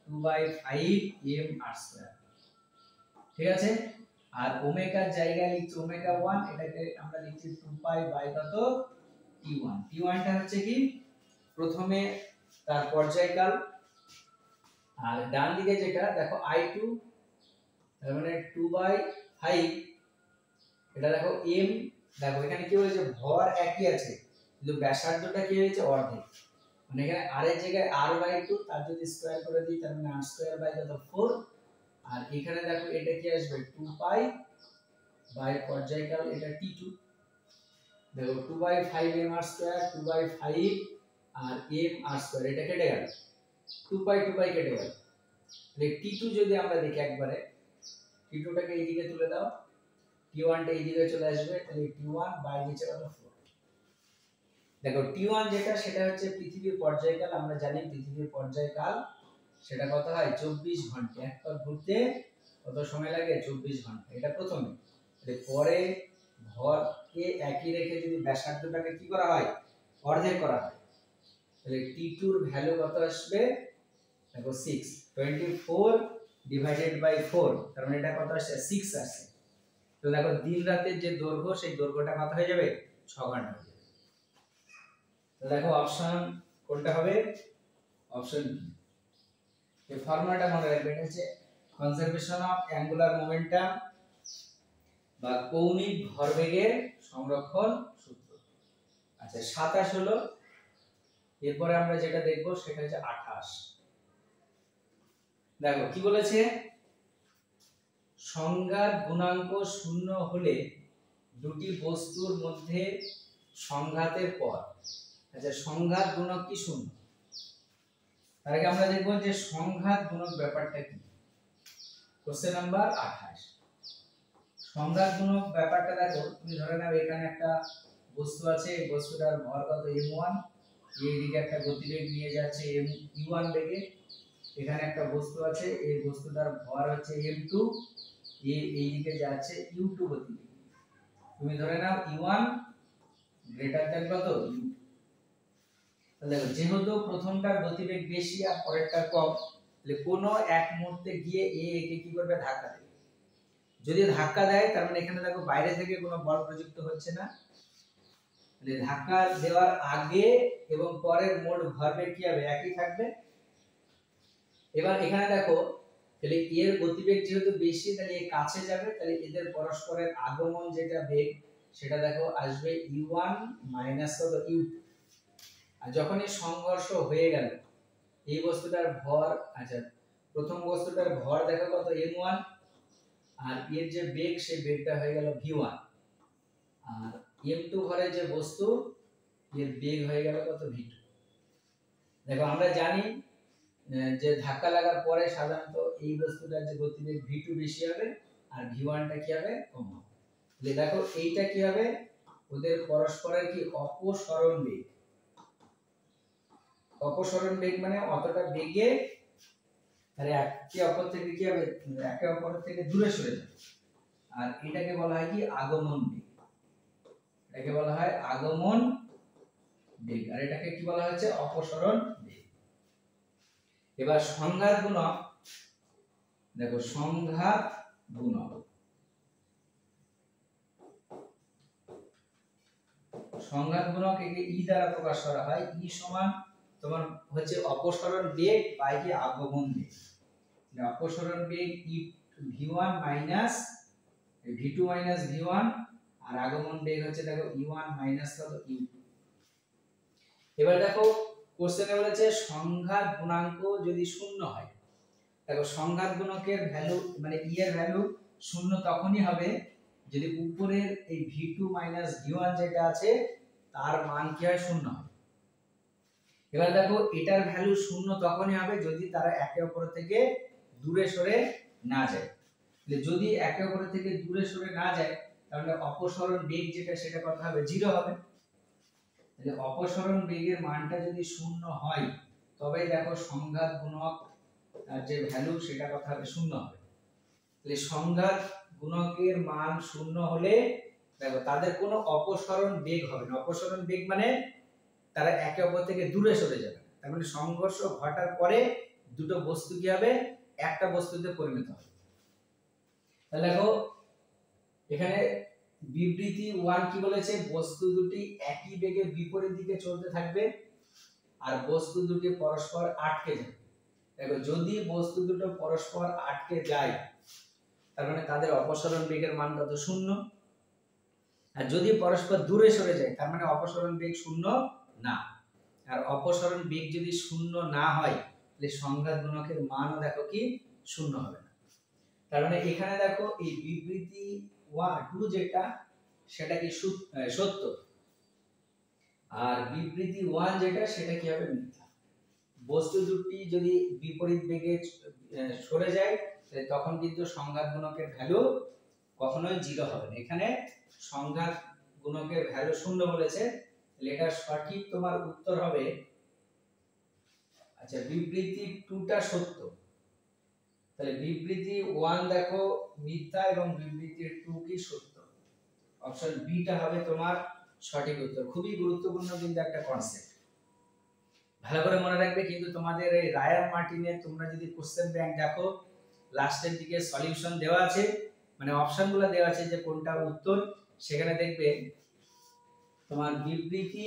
2/5 m/r², ঠিক আছে। আর ওমেগার জায়গায় লিখছি ওমেগা 1, এটাকে আমরা লিখছি 2 বাই কত t1, t1 টা হচ্ছে কি প্রথমে তার পর্যায়কাল, আর ডান দিকে যেটা দেখো i2 তার মানে 2/5, এটা দেখো m, দেখো এখানে কি হয়েছে ভর একই আছে কিন্তু ব্যাসার্ধটা কি হয়েছে অর্ধেক, মানে এখানে r এর জায়গায় r/2, তার যদি স্কয়ার করে দিই তার মানে r² বাই কত 4, আর এখানে দেখো এটা কি আসবে 2 পাই বাই পর্যায়কাল এটা t2, দেখো 2/5 m/2, 2/5 আর m/2, এটা কেটে গেল 2 পাই কেটে গেল। তাহলে t2 যদি আমরা দেখি একবারে, t2 টাকে এইদিকে তুলে দাও, t1 টা এইদিকে চলে আসবে, তাহলে t1 বাই নিচে কত 4। দেখো t1 যেটা সেটা হচ্ছে পৃথিবীর পর্যায়কাল, আমরা জানি পৃথিবীর পর্যায়কাল সেটা কত হয় 24 ঘন্টা, এক পথ ঘুরতে কত সময় লাগে 24 ঘন্টা, এটা প্রথমে। পরে ভরকে একই রেখে যদি ব্যাসার্ধটাকে কি করা হয় অর্ধেক করা হয়, তাহলে t2 এর ভ্যালু কত আসবে, দেখো 24 ডিভাইডেড বাই 4, তার মানে এটা কত আসছে 6 আসছে। তো দেখো দিন রাতের যে দৈর্ঘ্য সেই দৈর্ঘ্যটা কত হয়ে যাবে 6 ঘন্টা হয়ে যাবে। তো দেখো অপশন কোনটা হবে, অপশন বি। এই ফর্মুলাটা মনে রাখবেন, এটা হচ্ছে কনজারভেশন অফ অ্যাঙ্গুলার মোমেন্টাম বা কৌণিক ভরবেগের সংরক্ষণ সূত্র। আচ্ছা 27 হলো, এরপরে আমরা যেটা দেখব সেটা হচ্ছে 28। দেখো কি বলেছে, সংজ্ঞার গুণাঙ্ক শূন্য হলে দুটি বস্তুর মধ্যে সংঘাতের পর, আচ্ছা সংঘাত গুণক কি শূন্য, তার আগে আমরা দেখব যে সংঘাত গুণক ব্যাপারটা কি। কোশ্চেন নাম্বার 28, সংঘাত গুণক ব্যাপারটা দেখো, তুমি ধরে নাও এখানে একটা বস্তু আছে, এই বস্তুটার ভর কত m1, এইদিকে একটা গতিবেগ নিয়ে যাচ্ছে u1 বেগে, এখানে একটা বস্তু আছে, এই বস্তুটার ভর হচ্ছে m2, এইদিকে যাচ্ছে u2 গতিবেগ। তুমি ধরে নাও u1 গ্রেটার দ্যান কত u, তাহলে যেহেতু প্রথমটার গতিবেগ বেশি আর পরেরটা কম, তাহলে কোনো এক মুহূর্তে গিয়ে একে কি করবে, ধাক্কা দেবে। যদি ধাক্কা দেয় তার মানে এখানে দেখো বাইরে থেকে কোনো বল প্রযুক্ত হচ্ছে না, তাহলে ধাক্কা দেওয়ার আগে এবং পরের মোট ভরবেগ কি হবে, একই থাকবে। এবার এখানে দেখো, তাহলে এর গতিবেগ যেহেতু বেশি, তাহলে এর কাছে যাবে, তাহলে এদের পরস্পরের আগমন যেটা বেগ সেটা দেখো আসবে u1 মাইনাস কত u2। আর যখনই সংঘর্ষ হয়ে গেল, এই বস্তুটার ভর, আচ্ছা প্রথম বস্তুটার ভর দেখো কত m1, আর এর যে বেগ সেই বেগটা হয়ে গেল v1, আর m2 ভরের যে বস্তু এর বেগ হয়ে গেল কত v2। দেখো আমরা জানি যে ধাক্কা লাগার পরে সাধারণত এই বস্তুটার যে গতিবেগ v2 বেশি হবে আর v1 টা কি হবে, কম হবে। তাহলে দেখো এইটা কি হবে, ওদের পরস্পরের কি অপসরণ বেগ। অপসরণ বেগ মানে অতটা বেগে আরে একে অপর থেকে কি হবে, একে অপর থেকে দূরে সরে যাবে। আর এটাকে বলা হয় কি, আগমন বেগ। এটাকে বলা হয় আগমন বেগ, আর এটাকে কি বলা হচ্ছে, অপসরণ বেগ। এবার সংঘাত গুণক দেখো, সংঘাত গুণক, সংঘাত গুণক একে ই দ্বারা প্রকাশ করা হয়। ই সমান তোমার হচ্ছে অপসরণ বেগ বাই কি আগমন বেগ। অপসরণ বেগ ই v1 minus v2 minus v1, আর আগমন বেগ হচ্ছে দেখো u1 মাইনাস কত u2। এবার দেখো কোশ্চেনে বলেছে সংঘাত গুণাঙ্ক যদি শূন্য হয়, দেখো সংঘাত গুণকের ভ্যালু মানে ই এর ভ্যালু শূন্য তখনই হবে যদি উপরের এই v2 মাইনাস v1 যেটা আছে তার মান কি হয়, শূন্য হয়। এবার দেখো এটার ভ্যালু শূন্য তখনই হবে যদি তারা একে অপর থেকে দূরে সরে না যায়। যদি একে অপর থেকে দূরে সরে না যায় তাহলে অপসরণ বেগ যেটা সেটা কত হবে, 0 হবে। তাহলে অপসরণ বেগের মানটা যদি শূন্য হয় তবেই দেখো সংঘাত গুণক আর যে ভ্যালু সেটা কত হবে, শূন্য হবে। তাহলে সংঘাত গুণকের মান শূন্য হলে দেখো তাদের কোনো অপসরণ বেগ হবে না। অপসরণ বেগ মানে তারা একে অপর থেকে দূরে সরে যাবে, তার মানে সংঘর্ষ ঘটার পরে দুটো বস্তু কি হবে, একটা বস্তুতে পরিণত হবে। তাহলে দেখো এখানে বিবৃতি 1 কি বলেছে, বস্তু দুটি একই বেগে বিপরীত দিকে চলতে থাকবে আর বস্তু দুটি পরস্পর আটকে যাবে। দেখো যদি বস্তু দুটো পরস্পর আটকে যায় তার মানে তাদের অপসরণ বেগের মান কত, শূন্য। আর যদি পরস্পর দূরে সরে যায় তার মানে অপসরণ বেগ শূন্য না। আর অপসরণ বেগ যদি শূন্য না হয় তাহলে সংঘাত গুণকের মানও দেখো কি শূন্য হবে না। তার মানে এখানে দেখো এই বিবৃতি 2 যেটা সেটা কি সত্য, আর বিবৃতি 1 যেটা সেটা কি হবে, মিথ্যা। বস্তু দুটি যদি বিপরীত বেগে সরে যায় তখন কিন্তু সংঘাত গুণকের ভ্যালু কখনোই 0 হবে না। এখানে সংঘাত গুণকের ভ্যালু শূন্য বলেছে, এটা সঠিক তোমার উত্তর হবে। আচ্ছা বিবৃতি 2টা সত্য, তাহলে বিবৃতি 1 দেখো মিথ্যা এবং বিবৃতি 2 কি সত্য। অপশন বি টা হবে তোমার সঠিক উত্তর। খুবই গুরুত্বপূর্ণ কিন্তু একটা কনসেপ্ট, ভালো করে মনে রাখবে। কিন্তু তোমাদের এই রায়ার মার্টিনের তোমরা যদি কোশ্চেন ব্যাংক দেখো লাস্টের দিকে সলিউশন দেওয়া আছে, মানে অপশনগুলো দেওয়া আছে যে কোনটা উত্তর, সেখানে দেখবে তোমার বিবৃতি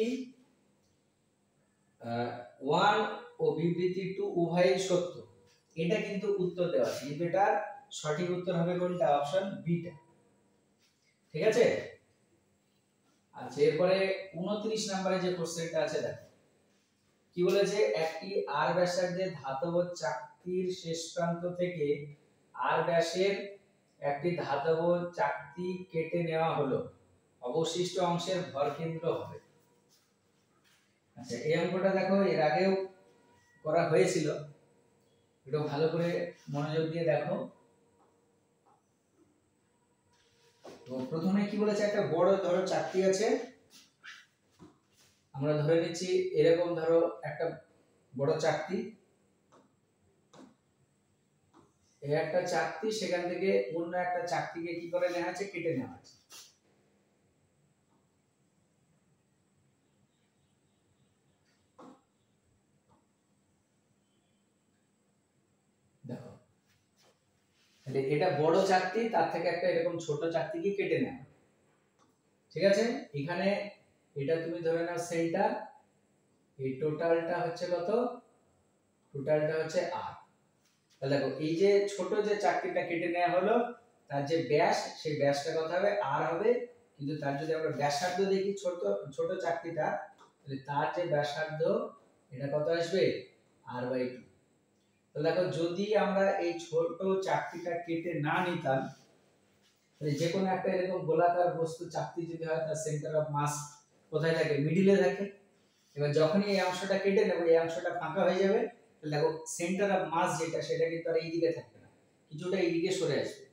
1 ও বিবৃতি 2 উভয়ই সত্য, এটা কিন্তু উত্তর দেওয়া আছে, কিন্তু এটার সঠিক উত্তর হবে কোনটা, অপশন বি টা। ঠিক আছে। আচ্ছা এরপরে 29 নম্বরে যে কোশ্চেনটা আছে দেখো কি বলেছে, একটি আর ব্যাসার্ধের ধাতব চাকতির শেষ প্রান্ত থেকে আর ব্যাসের একটি ধাতব চাকতি কেটে নেওয়া হলো অবশিষ্ট অংশের ভরকেন্দ্র হবে। আচ্ছা, এই অঙ্কটা দেখো এর আগেও করা হয়েছিল, এটা ভালো করে মনোযোগ দিয়ে দেখো। তো প্রথমে কি বলেছে, একটা বড় ধরো চাকতি আছে, আমরা ধরে নিচ্ছি এরকম ধরো একটা বড় চাকতি, এই একটা চাকতি, সেখান থেকে অন্য একটা চাকতিকে কি করে নেওয়া আছে, কেটে নেওয়া আছে। দেখো তাহলে এটা বড় চাকতি, তার থেকে একটা এরকম ছোট চাকতিকে কেটে নেওয়া, ঠিক আছে। এখানে এটা তুমি ধরে নাও সেন্টার, এই টোটালটা হচ্ছে কত, টোটালটা হচ্ছে আর। তাহলে দেখো এই যে ছোট যে চাকতিটা কেটে নেওয়া হলো, তার যে ব্যাস, সেই ব্যাসটা কত হবে, আর হবে। কিন্তু তার যদি আমরা ব্যাসার্ধ দেখি ছোট ছোট চাকতিটা, তাহলে তার যে ব্যাসার্ধ এটা কত আসবে, r/2। তাহলে দেখো যদি আমরা এই ছোট চাকতিটা কেটে না নিতাম, তাহলে যে কোনো একটা এরকম গোলাকার বস্তু চাকতি যদি হয়, তার সেন্টার অফ মাস কোথায় থাকে, মিডিলে থাকে। এবার যখনই এই অংশটা কেটে নেব, এই অংশটা ফাঁকা হয়ে যাবে, তাহলে দেখো সেন্টার অফ মাস যেটা, সেটা কিন্তু আর এই দিকে থাকবে না, কিছুটা এই দিকে সরে আসবে।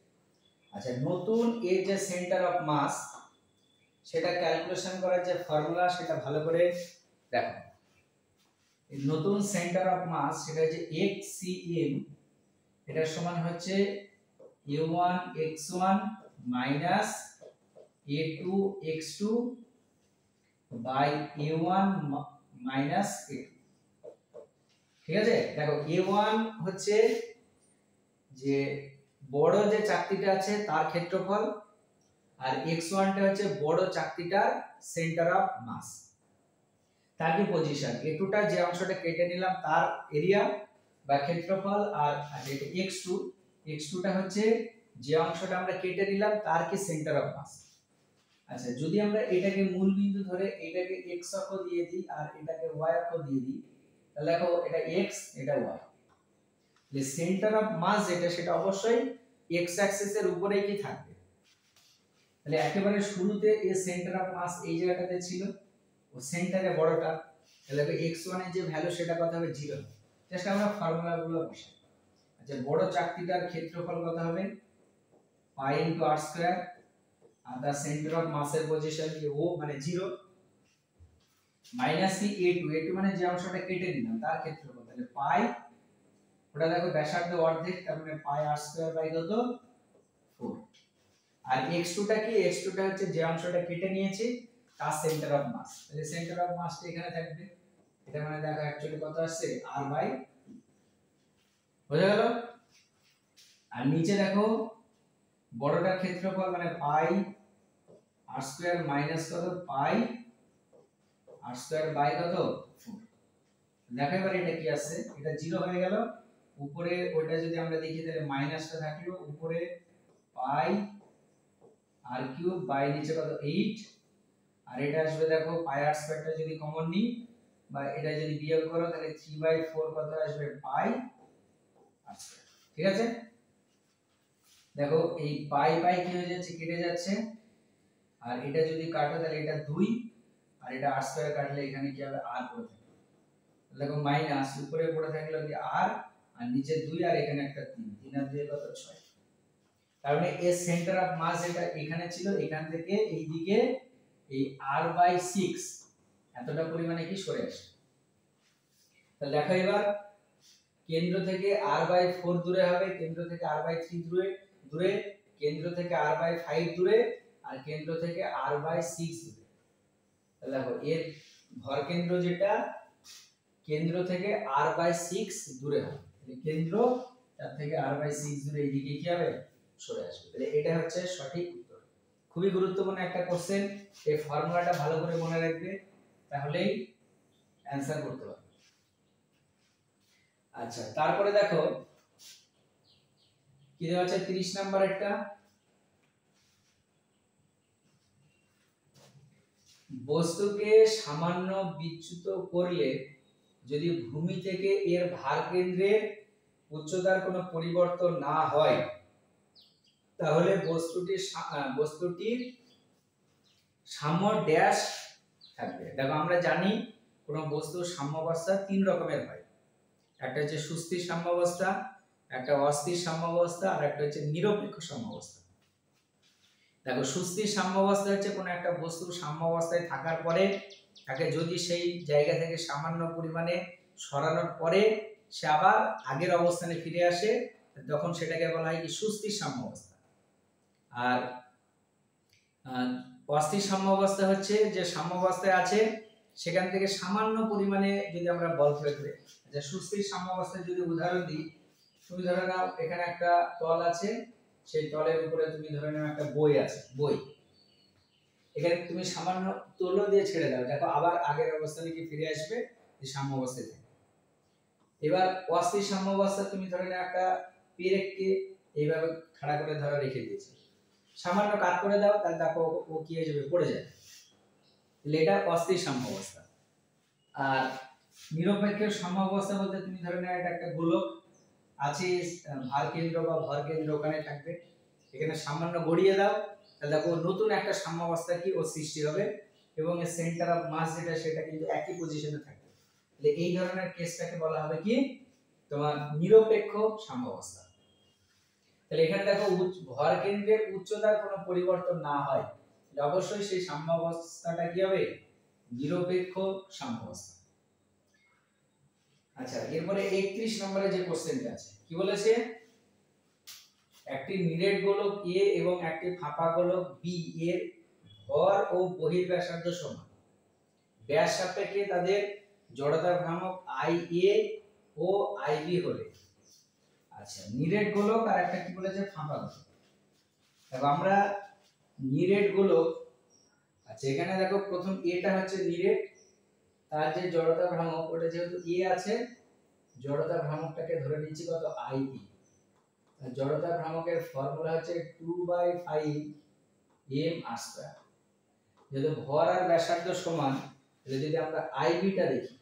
আচ্ছা, নতুন এই যে সেন্টার অফ মাস, সেটা ক্যালকুলেশন করার যে ফর্মুলা, সেটা ভালো করে দেখো। নতুন সেন্টার অফ মাস সেটা হচ্ছে HCM, এটা সমান হচ্ছে A1 x1 minus A2 x2 by A1 minus A2। ঠিক আছে, দেখো A1 হচ্ছে যে বড় যে চাকতিটা আছে তার ক্ষেত্রফল, আর x1 টা হচ্ছে বড় চাকতিটার সেন্টার অফ মাস, তার কি পজিশন। A2 টা যে অংশটা কেটে নিলাম তার এরিয়া বা ক্ষেত্রফল, আর এটা x2 টা হচ্ছে যে অংশটা আমরা কেটে নিলাম তার কি সেন্টার অফ মাস। আচ্ছা, যদি আমরা এটাকে মূল বিন্দু ধরে এটাকে x অক্ষ দিয়ে দিই আর এটাকে y অক্ষ দিয়ে দিই, তাহলে দেখো এটা x, এটা y, তাহলে সেন্টার অফ মাস যেটা, সেটা অবশ্যই x অ্যাক্সিস এর উপরেই কি থাকবে। তাহলে একেবারে শুরুতে এই সেন্টার অফ মাস এই জায়গাটাতে ছিল, ও সেন্টারে বড়টা, তাহলে x1 এর যে ভ্যালু সেটা কত হবে, 0। জাস্ট আমরা ফর্মুলাগুলো বসাই। আচ্ছা, বড় চাকতিটার ক্ষেত্রফল কত হবে, পাই ইনটু r স্কয়ার, আর দা সেন্টার অফ মাসের পজিশন কি, ও মানে 0, মাইনাস কি A2 মানে যে অংশটা কেটে নিলাম তার ক্ষেত্রফল, তাহলে পাই, ওটা দেখো ব্যাসার্ধ অর্ধেক, তার মানে পাই r স্কয়ার বাই কত, 4। আর x2 টা কি, x2 টা হচ্ছে যে অংশটা কেটে নিয়েছি তার সেন্টার অফ মাস, তাহলে সেন্টার অফ মাসটা এখানে থাকবে। এটা মানে দেখো অ্যাকচুয়ালি কত আসছে, r/, বোঝা গেল। আর নিচে দেখো বড়টার ক্ষেত্রফল মানে পাই r স্কয়ার মাইনাস কত, পাই r স্কয়ার বাই কত, 4। দেখো এবার এটা কি আসছে, এটা 0 হয়ে গেল, উপরে ওটা যদি আমরা দেখি তাহলে মাইনাসটা থাকলো, উপরে পাই r কিউব বাই নিচে কত, 8, আর এটা আসবে দেখো পাই r স্কয়ারটা যদি কমন নিই বা এটা যদি বিয়োগ করো, তাহলে 3/4 কত আসবে, পাই r স্কয়ার। ঠিক আছে, দেখো এই পাই পাই কি হয়ে যাচ্ছে, কেটে যাচ্ছে, আর এটা যদি কাটো তাহলে এটা 2, আর এটা r স্কয়ার কাটলে এখানে কি হবে, r পড়ে থাকবে। দেখো মাইনাস উপরে পড়ে থাকলো কি r, আর নিচে 2, আর এখানে একটা 3, 3 আর 2 কত, 6। তার মানে এর সেন্টার অফ মাস যেটা এখানে ছিল, এখান থেকে এই দিকে এই r/6 এতটা পরিমাণে কি সরে আসে। তাহলে দেখো এবার কেন্দ্র থেকে r/4 দূরে হবে, কেন্দ্র থেকে r/3 দূরে, কেন্দ্র থেকে r/5 দূরে, আর কেন্দ্র থেকে r/6 দূরে। তাহলে দেখো এর ভর কেন্দ্র যেটা কেন্দ্র থেকে r/6 দূরে হবে, তাহলে কেন্দ্র তার থেকে r/6 দূরে এইদিকে কি হবে, সরে আসবে। তাহলে এটা হচ্ছে সঠিক উত্তর। খুবই গুরুত্বপূর্ণ একটা কোশ্চেন, এই ফর্মুলাটা ভালো করে মনে রাখবে, তাহলেই অ্যানসার করতে পারবে। আচ্ছা, তারপরে দেখো কি দেওয়া আছে 30 নাম্বার একটা, বস্তুকে সামান্য বিচ্যুত করলে যদি ভূমি থেকে এর ভার কেন্দ্রের উচ্চতার কোনো পরিবর্তন না হয়, তাহলে বস্তুটির সাম্য ড্যাশ থাকবে। দেখো আমরা জানি কোন বস্তুর সাম্যাবস্থা তিন রকমের হয়, একটা হচ্ছে সুস্থির সাম্যাবস্থা, একটা অস্থির সাম্যাবস্থা, আর একটা হচ্ছে নিরপেক্ষ সাম্যাবস্থা। দেখো সুস্থির সাম্যাবস্থা হচ্ছে কোন একটা বস্তু সাম্যাবস্থায় থাকার পরে তাকে যদি সেই জায়গা থেকে সামান্য পরিমাণে সরানোর পরে সে আবার আগের অবস্থানে ফিরে আসে, তখন সেটাকে বলা হয় কি সুস্থির সাম্যাবস্থা। আর অস্থির সাম্যাবস্থা হচ্ছে যে সাম্যাবস্থায় আছে সেখান থেকে সামান্য পরিমাণে যদি আমরা বল প্রয়োগ করি। আচ্ছা, সুস্থির সাম্যাবস্থায় যদি উদাহরণ দিই, তুমি ধরে নাও এখানে একটা তল আছে, সেই তলের উপরে তুমি ধরে নাও একটা বই আছে, বই এখানে তুমি সামান্য তোলো দিয়ে ছেড়ে দাও, দেখো আবার আগের অবস্থানে কি ফিরে আসবে, যে সাম্যাবস্থায় থাকে। এবার অস্থির সাম্যাবস্থা তুমি ধরে নাও একটা পেরেককে এইভাবে খাড়া করে ধরে রেখে দিয়েছে, সামান্য কাট করে দাও, তাহলে দেখো ও কি হয়ে যাবে, পড়ে যাবে। তাহলে এটা অস্থির সাম্যাবস্থা। আর নিরপেক্ষ সাম্যাবস্থা বলতে তুমি ধরে নাও এটা একটা গোলক আছে, ভার কেন্দ্র বা ভর কেন্দ্র ওখানে থাকবে, এখানে সামান্য গড়িয়ে দাও, তাহলে দেখো নতুন একটা সাম্যাবস্থা কি ও সৃষ্টি হবে, এবং এর সেন্টার অফ মাস যেটা সেটা কিন্তু একই পজিশনে থাকবে। তাহলে এই ধরনের কেসটাকে বলা হবে কি তোমার নিরপেক্ষ সাম্যাবস্থা। তাহলে এখানে দেখো ভর কেন্দ্রের উচ্চতার কোনো পরিবর্তন না হয়, তাহলে অবশ্যই সেই সাম্যাবস্থাটা কি হবে, নিরপেক্ষ সাম্যাবস্থা। আচ্ছা, এরপরে 31 নম্বরে যে কোশ্চেনটা আছে কি বলেছে, একটি নিরেট গোলক A এবং একটি ফাঁপা গোলক B এর ভর ও বহির্ব্যাসার্ধ সমান, ব্যাস সাপেক্ষে তাদের জড়তা ভ্রামক IA ও IB হলে। আচ্ছা, নিরেট গোলক আর একটা কি বলেছে, ফাঁপা গোলক। দেখো আমরা নিরেট গোলক, আচ্ছা এখানে দেখো প্রথম এটা হচ্ছে নিরেট, তার যে জড়তা ভ্রামক ওটা যেহেতু A আছে, জড়তা ভ্রামকটাকে ধরে নিচ্ছি কত, IB। জড়তা ভ্রামকের ফর্মুলা হচ্ছে 2/5 m r²। যেহেতু ভর আর ব্যাসার্ধ সমান, তাহলে যদি আমরা IB টা দেখি,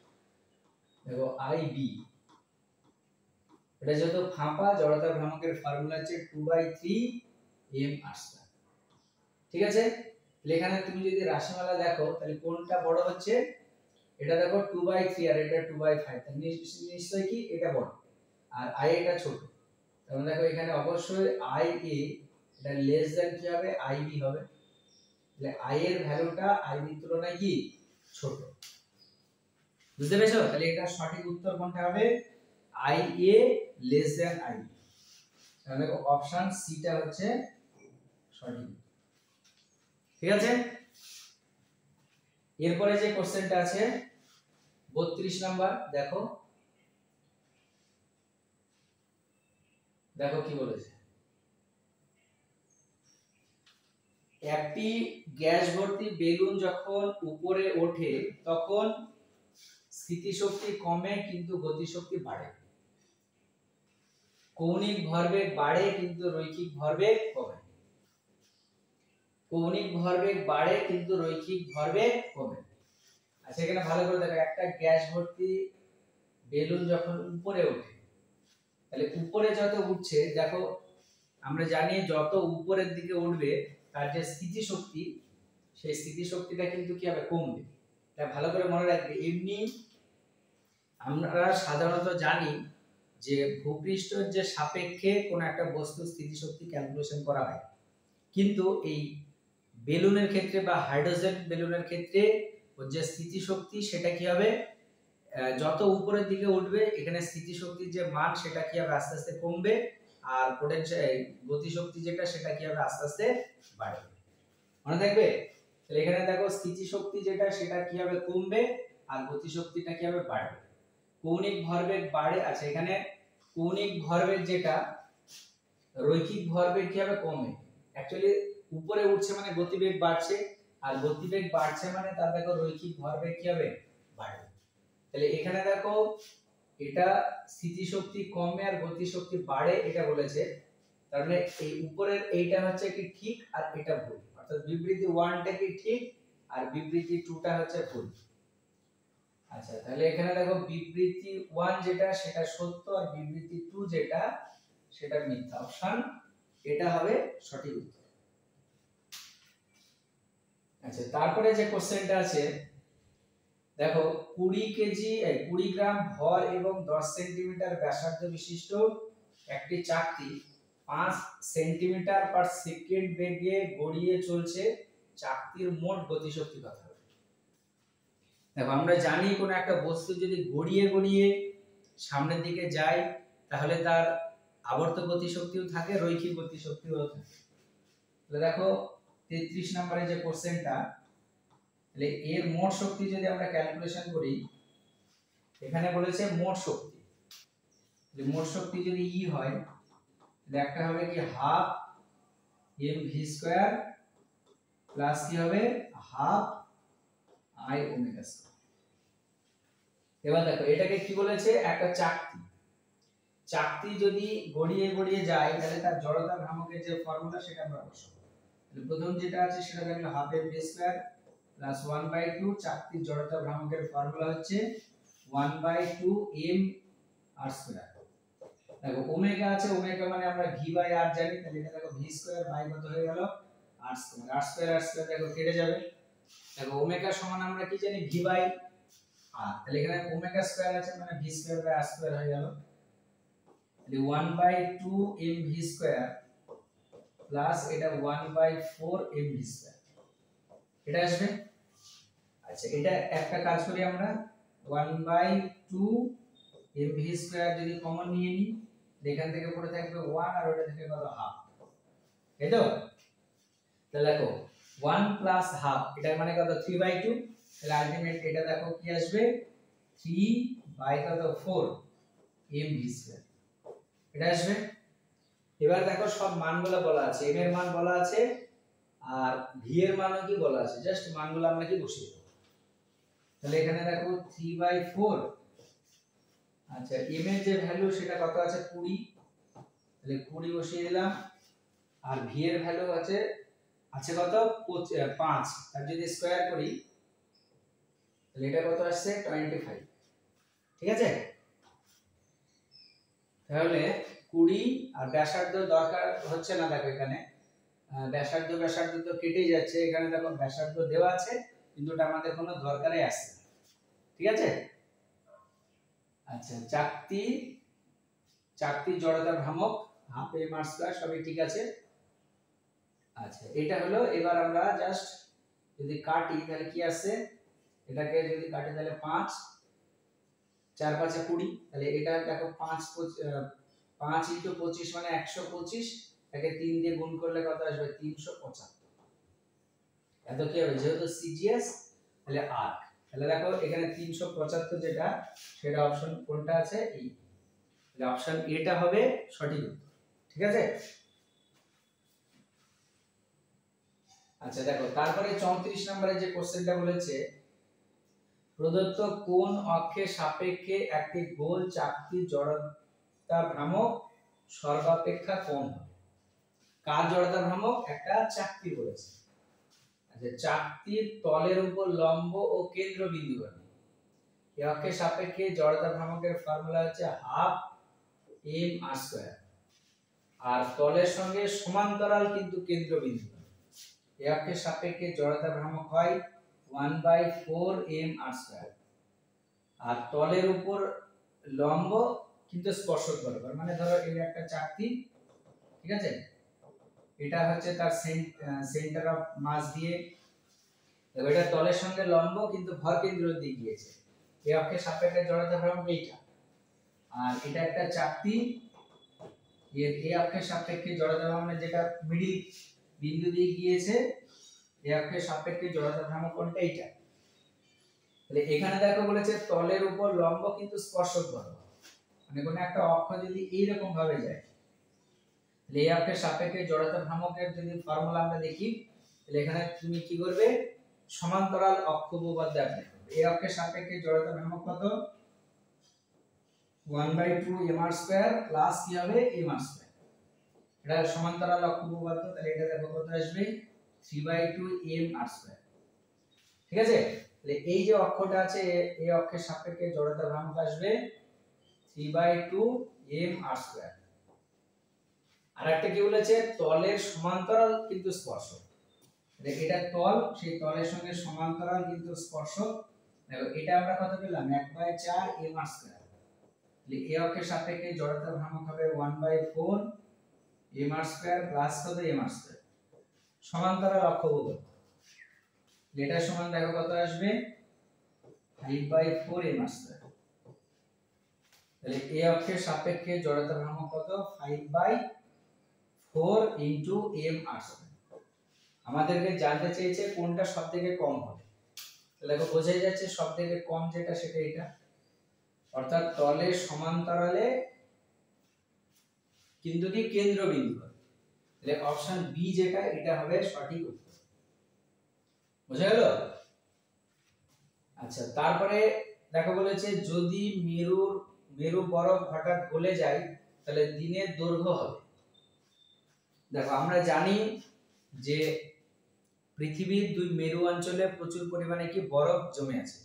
দেখো IB এটা যেহেতু ফাঁপা, জড়তা ভ্রামকের ফর্মুলা হচ্ছে 2/3 m r²। ঠিক আছে, তাহলে এখানে তুমি যদি রাশিমালা দেখো তাহলে কোনটা বড় হচ্ছে, এটা দেখো 2/3 আর এটা 2/5, তাহলে নিশ্চয়ই কি এটা বড়, আর I এটা ছোট। তাহলে দেখো এখানে অবশ্যই IA এটা লেস দ্যান কি হবে, IB হবে। তাহলে I এর ভ্যালুটা IB এর তুলনায় কি ছোট, বুঝতে পেরেছো? তাহলে এটা সঠিক উত্তর কোনটা হবে, IA লেস দ্যান IB। তাহলে অপশন সি টা হচ্ছে সঠিক। ঠিক আছে, এরপরে যে কোশ্চেনটা আছে 32 নাম্বার, দেখো দেখো কি বলেছে, একটি গ্যাস ভর্তি বেলুন যখন উপরে ওঠে তখন স্থিতিশক্তি কমে কিন্তু গতিশক্তি বাড়ে, কৌণিক ভরবেগ বাড়ে কিন্তু রৈখিক ভরবেগ কমে, কৌণিক ভরবেগ বাড়ে কিন্তু রৈখিক ভরবেগ কমে। আচ্ছা এখানে ভালো করে দেখো, একটা গ্যাস ভর্তি বেলুন যখন উপরে ওঠে, তাহলে উপরে যত উঠছে, দেখো আমরা জানি যত উপরের দিকে উঠবে তার যে স্থিতিশক্তি, সেই স্থিতিশক্তিটা কিন্তু কি হবে, কমবে। তাই ভালো করে মনে রাখবে, এমনি আমরা সাধারণত জানি যে ভূপৃষ্ঠের যে সাপেক্ষে কোন একটা বস্তু স্থিতিশক্তি ক্যালকুলেশন করা হয়, কিন্তু এই বেলুনের ক্ষেত্রে বা হাইড্রোজেন বেলুনের ক্ষেত্রে ওর যে স্থিতিশক্তি সেটা কি হবে, যত উপরের দিকে উঠবে এখানে স্থিতিশক্তির যে মান সেটা কি হবে, আস্তে আস্তে কমবে, আর পোটেনশিয়াল গতিশক্তি যেটা সেটা কি হবে, আস্তে আস্তে বাড়বে। মনে থাকবে? তাহলে এখানে দেখো স্থিতিশক্তি যেটা সেটা কি হবে, কমবে, আর গতিশক্তিটা কি হবে, বাড়বে। কৌণিক ভরবেগ বাড়ে, আচ্ছা এখানে কৌণিক ভরবেগ যেটা, রৈখিক ভরবেগ কি হবে, কমে। অ্যাকচুয়ালি উপরে উঠছে মানে গতিবেগ বাড়ছে, আর গতিবেগ বাড়ছে মানে তার দেখো রৈখিক ভরবেগ কি হবে, বাড়বে। তাহলে এখানে দেখো এটা স্থিতিশক্তি কমে আর গতিশক্তি বাড়ে এটা বলেছে, তার মানে এই উপরের এইটা হচ্ছে কি ঠিক আর এটা ভুল, অর্থাৎ বিবৃতি 1 টা কি ঠিক আর বিবৃতি 2 টা হচ্ছে ভুল। আচ্ছা তাহলে এখানে দেখো বিবৃতি 1 যেটা সেটা সত্য আর বিবৃতি 2 যেটা সেটা মিথ্যা, অপশন এটা হবে সঠিক উত্তর। আচ্ছা, তারপরে যে কোশ্চেনটা আছে দেখো, 20 গ্রাম ভর এবং 10 সেন্টিমিটার ব্যাসার্ধ বিশিষ্ট একটি চাকতি 5 সেন্টিমিটার পার সেকেন্ড বেগে গড়িয়ে চলছে, চাকতির মোট গতিশক্তি কত হবে? দেখো, আমরা জানি কোন একটা বস্তু যদি গড়িয়ে গড়িয়ে সামনের দিকে যায় তাহলে তার আবর্ত গতিশক্তিও থাকে, রৈখিক গতিশক্তিও থাকে। তাহলে দেখো 33 নম্বরে যে কোশ্চেনটা, তাহলে এর মোট শক্তি যদি আমরা ক্যালকুলেশন করি, এখানে বলেছে মোট শক্তি, যে মোট শক্তি যদি ই হয় তাহলে একটা হবে কি half m v square plus কি হবে হাফ আই ওমেগা স্কয়ার। এবার দেখো এটাকে কি বলেছে, একটা চাকতি, চাকতি যদি গড়িয়ে গড়িয়ে যায় তাহলে তার জড়তা ভ্রামকের যে ফর্মুলা সেটা আমরা বসাবো। তাহলে প্রথম যেটা আছে সেটা দেখলে half m v square plus 1/2, চাকতির জড়তা ভ্রামকের ফর্মুলা হচ্ছে 1/2 এম আর স্কয়ার। দেখো ওমেগা আছে, ওমেগা মানে আমরা ভি বাই আর জানি, তাহলে এটা দেখো ভি স্কয়ার বাই কত হয়ে গেল আর স্কয়ার, আর স্কয়ার আর স্কয়ার দেখো কেটে যাবে। দেখো ওমেগা সমান আমরা কি জানি ভি বাই আর, তাহলে এখানে ওমেগা স্কয়ার আছে মানে v square by r square হয়ে গেল। তাহলে 1/2 এম ভি স্কয়ার প্লাস এটা 1/4 এম ভি স্কয়ার, এটা আসবে। আচ্ছা, এটা একটা কাজ করি আমরা, 1/2 এম ভি স্কয়ার যদি কমন নিয়ে নিই, এখান থেকে পড়ে থাকবে 1 আর ওটা থেকে কত হাফ, তাই তো? তাহলে দেখো 1 প্লাস হাফ এটার মানে কত 3/2, তাহলে আলটিমেট এটা দেখো কি আসবে 3 বাই কত 4 এম ভি স্কয়ার, এটা আসবে। এবার দেখো সব মানগুলো বলা আছে, এম এর মান বলা আছে আর ভি এর মানও কি বলা আছে, জাস্ট মানগুলো আমরা কি বসিয়ে দেব। তাহলে এখানে দেখো 3/4, আচ্ছা এম এর যে ভ্যালু সেটা কত আছে 20, তাহলে 20 বসিয়ে দিলাম, আর ভি এর ভ্যালু আছে কত 5, আর যদি স্কয়ার করি তাহলে এটা কত আসছে 25, ঠিক আছে? তাহলে 20 আর ব্যাসার্ধ দরকার হচ্ছে না, দেখো এখানে ব্যাসার্ধ তো কেটেই যাচ্ছে, এখানে দেখো ব্যাসার্ধ দেওয়া আছে কিন্তু এটা আমাদের কোনো দরকারই আসছে না, ঠিক আছে? আচ্ছা, চাকতি জড়তা ভ্রামক হাফ এম আর স্কয়ার সবই ঠিক আছে। আচ্ছা, এটা হলো, এবার আমরা জাস্ট যদি কাটি তাহলে কি আসছে, এটাকে যদি কাটি তাহলে 5 4 5 20, তাহলে এটা দেখো 5 5 * 25 মানে 125, এটাকে 3 দিয়ে গুণ করলে কত আসবে 375। এত কি হবে, যেহেতু সিজিএস তাহলে আর, তাহলে দেখো এখানে 375 যেটা সেটা অপশন কোনটা আছে ই, তাহলে অপশন এটা হবে সঠিক উত্তর, ঠিক আছে? আচ্ছা দেখো তারপরে 34 নম্বরে যে কোশ্চেনটা বলেছে, প্রদত্ত কোন অক্ষের সাপেক্ষে একটি গোল চাকতির জড়তা ভ্রামক সর্বাপেক্ষা কম হবে? কার জড়তা ভ্রামক, একটা চাকতি বলেছে। আচ্ছা, চাকতির তলের উপর লম্ব ও কেন্দ্রবিন্দু আছে, এই অক্ষের সাপেক্ষে জড়তা ভ্রামকের ফর্মুলা হচ্ছে হাফ এম আর স্কয়ার, আর তলের সঙ্গে সমান্তরাল কিন্তু কেন্দ্রবিন্দু, এই অক্ষের সাপেক্ষে জড়তা ভ্রামক হয় 1/4 এম আর স্কয়ার, আর তলের উপর লম্ব কিন্তু স্পর্শক বরাবর, মানে ধরো এই একটা চাকতি, ঠিক আছে, এটা হচ্ছে তার সেন্টার অফ মাস দিয়ে, এটা তলের সঙ্গে লম্ব কিন্তু ভর কেন্দ্র দিয়ে গিয়েছে, এই অক্ষের সাপেক্ষে জড়তা ভ্রামক এইটা, আর এটা একটা চাকতি, এর এই অক্ষের সাপেক্ষে জড়তা ভ্রামক যেটা মিডল বিন্দু দিয়ে গিয়েছে, এই অক্ষের সাপেক্ষে জড়তা ভ্রামক কোনটা এইটা। তাহলে এখানে দেখো বলেছে তলের উপর লম্ব কিন্তু স্পর্শক বরাবর, মানে কোন একটা অক্ষ যদি এই রকম ভাবে যায়, তাহলে এই অক্ষের সাপেক্ষে জড়তা ভ্রামকের যদি ফর্মুলা আমরা দেখি, তাহলে এখানে তুমি কি করবে, সমান্তরাল অক্ষ উপপাদ্য অ্যাপ্লাই করবে। এই অক্ষের সাপেক্ষে জড়তা ভ্রামক কত 1/2 m r স্কয়ার প্লাস কি হবে m r স্কয়ার, এটা সমান্তরাল অক্ষ উপপাদ্য, তাহলে এটা দেখো কত আসবে 3/2 m r স্কয়ার, ঠিক আছে? তাহলে এই যে অক্ষটা আছে এই অক্ষের সাপেক্ষে জড়তা ভ্রামক আসবে 3/2 m r স্কয়ার। আর একটা কি বলেছে, তলের সমান্তরাল কিন্তু স্পর্শক, এটা তল, সেই তলের সঙ্গে সমান্তরাল কিন্তু স্পর্শক। দেখো এটা আমরা কত পেলাম 1/4 m r স্কয়ার। তাহলে এই অক্ষের সাপেক্ষে জড়তার ভ্রামক হবে 1/4 m r স্কয়ার প্লাস কত m r স্কয়ার সমান্তরাল অক্ষ বলবো। এটা সমান দেখো কত আসবে 5/4 m r স্কয়ার। তাহলে এই অক্ষের সাপেক্ষে জড়তার ভ্রামক কত 5/4 m r স্কয়ার। আমাদেরকে জানতে চেয়েছে কোনটা সবথেকে কম হবে। তাহলে দেখো বোঝাই যাচ্ছে সবথেকে কম যেটা সেটা এটা, অর্থাৎ তলের সমান্তরালে কিন্তু কি কেন্দ্রবিন্দু হবে। তাহলে অপশন বি যেটা এটা হবে সঠিক উত্তর। বোঝা গেল? আচ্ছা, তারপরে দেখো বলেছে যদি মেরু বরফ হঠাৎ গলে যায় তাহলে দিনের দৈর্ঘ্য হবে। দেখো আমরা জানি যে পৃথিবীর দুই মেরু অঞ্চলে প্রচুর পরিমাণে কি বরফ জমে আছে।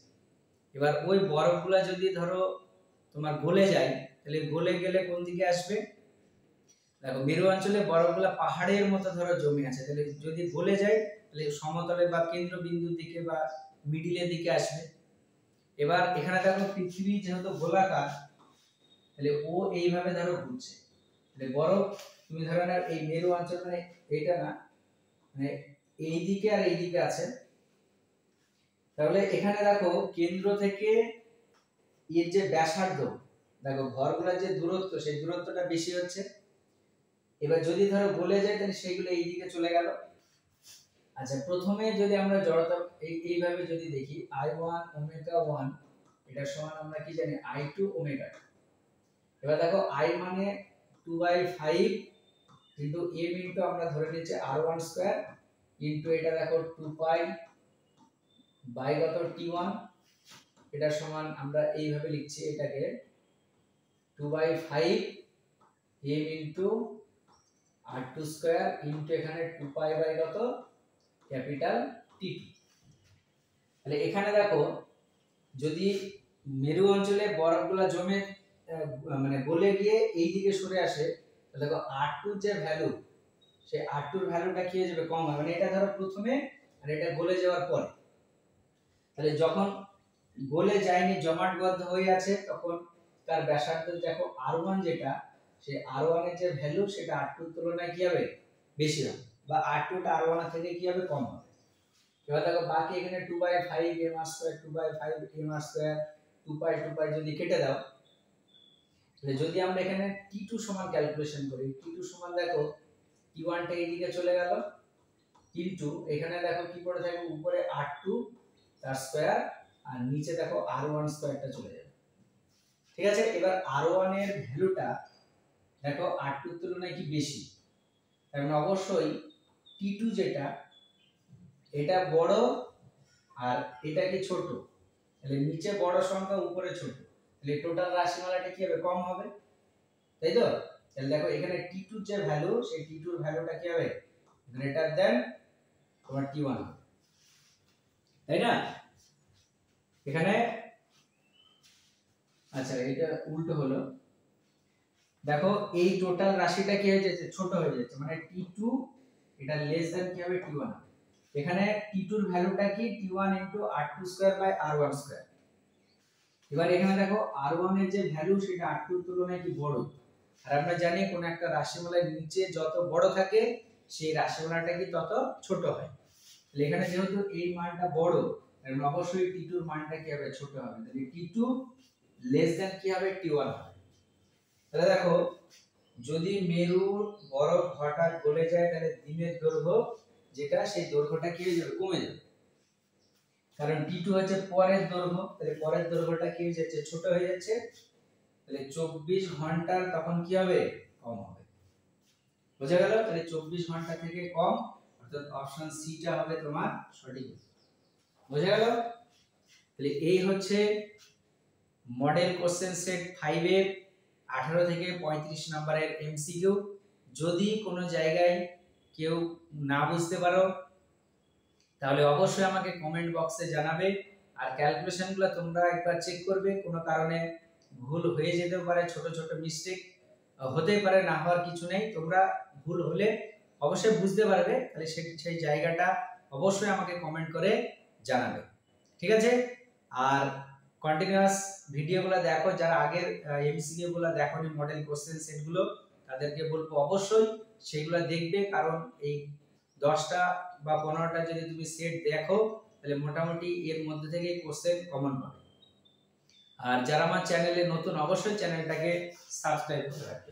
এবার ওই বরফগুলা যদি ধরো তোমার গলে যায় তাহলে গলে গেলে কোন দিকে আসবে? দেখো মেরু অঞ্চলে বরফগুলা পাহাড়ের মতো ধরো জমে আছে, তাহলে যদি গলে যায় তাহলে সমতলে বা কেন্দ্রবিন্দুর দিকে বা মিডিলের দিকে আসবে। এবার এখানে দেখো পৃথিবী যেহেতু গোলাকার, তাহলে ও এইভাবে ধরো ঘুরছে। তাহলে বরফ তুমি ধরো না এই মেরু অঞ্চল মানে এইটা না, মানে এই দিকে আর এই দিকে আছে। তাহলে এখানে দেখো কেন্দ্র থেকে এর যে ব্যাসার্ধ, দেখো ভরগুলোর যে দূরত্ব সেই দূরত্বটা বেশি হচ্ছে। এবার যদি ধরো গলে যায় তাহলে সেইগুলো এই দিকে চলে গেল। আচ্ছা, প্রথমে যদি আমরা জড়তা এইভাবে যদি দেখি I1 ওমেগা 1 এটা সমান আমরা কি জানি I2 ওমেগা 2। এবার দেখো I মানে 2/5 কিন্তু m ইনটু আমরা ধরে নিয়েছি r1 স্কয়ার ইনটু এটা দেখো 2 পাই বাই কত t1, এটা সমান আমরা এইভাবে লিখছি এটাকে 2/5 m into r2 square into এখানে 2 পাই বাই কত ক্যাপিটাল T2। তাহলে এখানে দেখো যদি মেরু অঞ্চলে বরফগুলো জমে মানে গলে গিয়ে এই দিকে সরে আসে, তাহলে দেখো r2 যে ভ্যালু সেই r2 এর ভ্যালুটা কি হয়ে যাবে কম হবে, মানে এটা ধরো প্রথমে আর এটা গলে যাওয়ার পরে। তাহলে যখন গলে যায়নি জমাটবদ্ধ হয়ে আছে তখন তার ব্যাসার্ধ দেখো r1 যেটা সেই r1 এর যে ভ্যালু সেটা r2 এর তুলনায় কি হবে বেশি হবে, বা r2 টা r1 এর থেকে কি হবে কম হবে। এবার দেখো বাকি এখানে 2/5 m r square 2/5 m r square 2 পাই যদি কেটে দাও, তাহলে যদি আমরা এখানে t2 সমান ক্যালকুলেশন করি, t2 সমান দেখো t1 টা এইদিকে চলে গেল কিন্তু এখানে দেখো কি পড়ে থাকবে উপরে r2 তার স্কয়ার আর নিচে দেখো r1 স্কয়ারটা চলে যাবে। ঠিক আছে, এবার r1 এর ভ্যালুটা দেখো r2 এর তুলনায় কি বেশি, তার মানে অবশ্যই t2 যেটা এটা বড় আর এটা কি ছোট, তাহলে নিচে বড় সংখ্যা উপরে ছোট, তাহলে টোটাল রাশিমালাটা কি হবে কম হবে, তাই তো? তাহলে দেখো এখানে t2 এর যে ভ্যালু সেই t2 এর ভ্যালুটা কি হবে গ্রেটার দ্যান তোমার t1, তাই না? এখানে আচ্ছা এটা উল্টো হলো, দেখো এই টোটাল রাশিটা কি হয়ে যাচ্ছে ছোট হয়ে যাচ্ছে, মানে t2 এটা লেস দ্যান কি হবে t1। এখানে t2 এর ভ্যালুটা কি t1 r2 square by r1 square. এবার এখানে দেখো r1 এর যে ভ্যালু সেটা r2 এর তুলনায় কি বড়, আর আমরা জানি কোন একটা রাশিমালার নিচে যত বড় থাকে সেই রাশিমালাটা কি তত ছোট হয়। তাহলে এখানে যেহেতু এই মানটা বড় তাহলে অবশ্যই t2 এর মানটা কি হবে ছোট হবে, তাহলে t2 লেস দ্যান কি হবে t1 হবে। তাহলে দেখো যদি মেরুর বরফ হঠাৎ গলে যায় তাহলে দিনের দৈর্ঘ্য যেটা সেই দৈর্ঘ্যটা কি হয়ে যাবে কমে যাবে, কারণ t2 হচ্ছে পরের দৈর্ঘ্য, তাহলে পরের দৈর্ঘ্যটা কি হয়ে যাচ্ছে ছোট হয়ে যাচ্ছে, তাহলে 24 ঘন্টার তখন কি হবে কম হবে। বোঝা গেল? তাহলে 24 ঘন্টা থেকে কম, অর্থাৎ অপশন সি টা হবে তোমার সঠিক। বোঝা গেল? তাহলে এই হচ্ছে মডেল কোশ্চেন সেট 5 এর 18 থেকে 35 নম্বরের এমসিকিউ। যদি কোনো জায়গায় কেউ না বুঝতে পারো তাহলে অবশ্যই আমাকে কমেন্ট বক্সে জানাবে, আর ক্যালকুলেশনগুলো তোমরা একবার চেক করবে, কোনো কারণে ভুল হয়ে যেতে পারে, ছোট ছোট মিস্টেক হতে পারে, না হওয়ার কিছু নেই। তোমরা ভুল হলে অবশ্যই বুঝতে পারবে, তাহলে সেই জায়গাটা অবশ্যই আমাকে কমেন্ট করে জানাবে, ঠিক আছে? আর কন্টিনিউয়াস ভিডিওগুলো দেখো, যারা আগের এমসিকিউ গুলো দেখোনি, মডেল কোশ্চেন সেটগুলো, তাদেরকে বলবো অবশ্যই সেগুলো দেখবে, কারণ এই 10টা বা 15টা যদি তুমি সেট দেখো তাহলে মোটামুটি এর মধ্যে থেকে কোশ্চেন কমন পাবে। আর যারা আমার চ্যানেলে নতুন, অবশ্যই চ্যানেলটাকে সাবস্ক্রাইব করে রাখবে।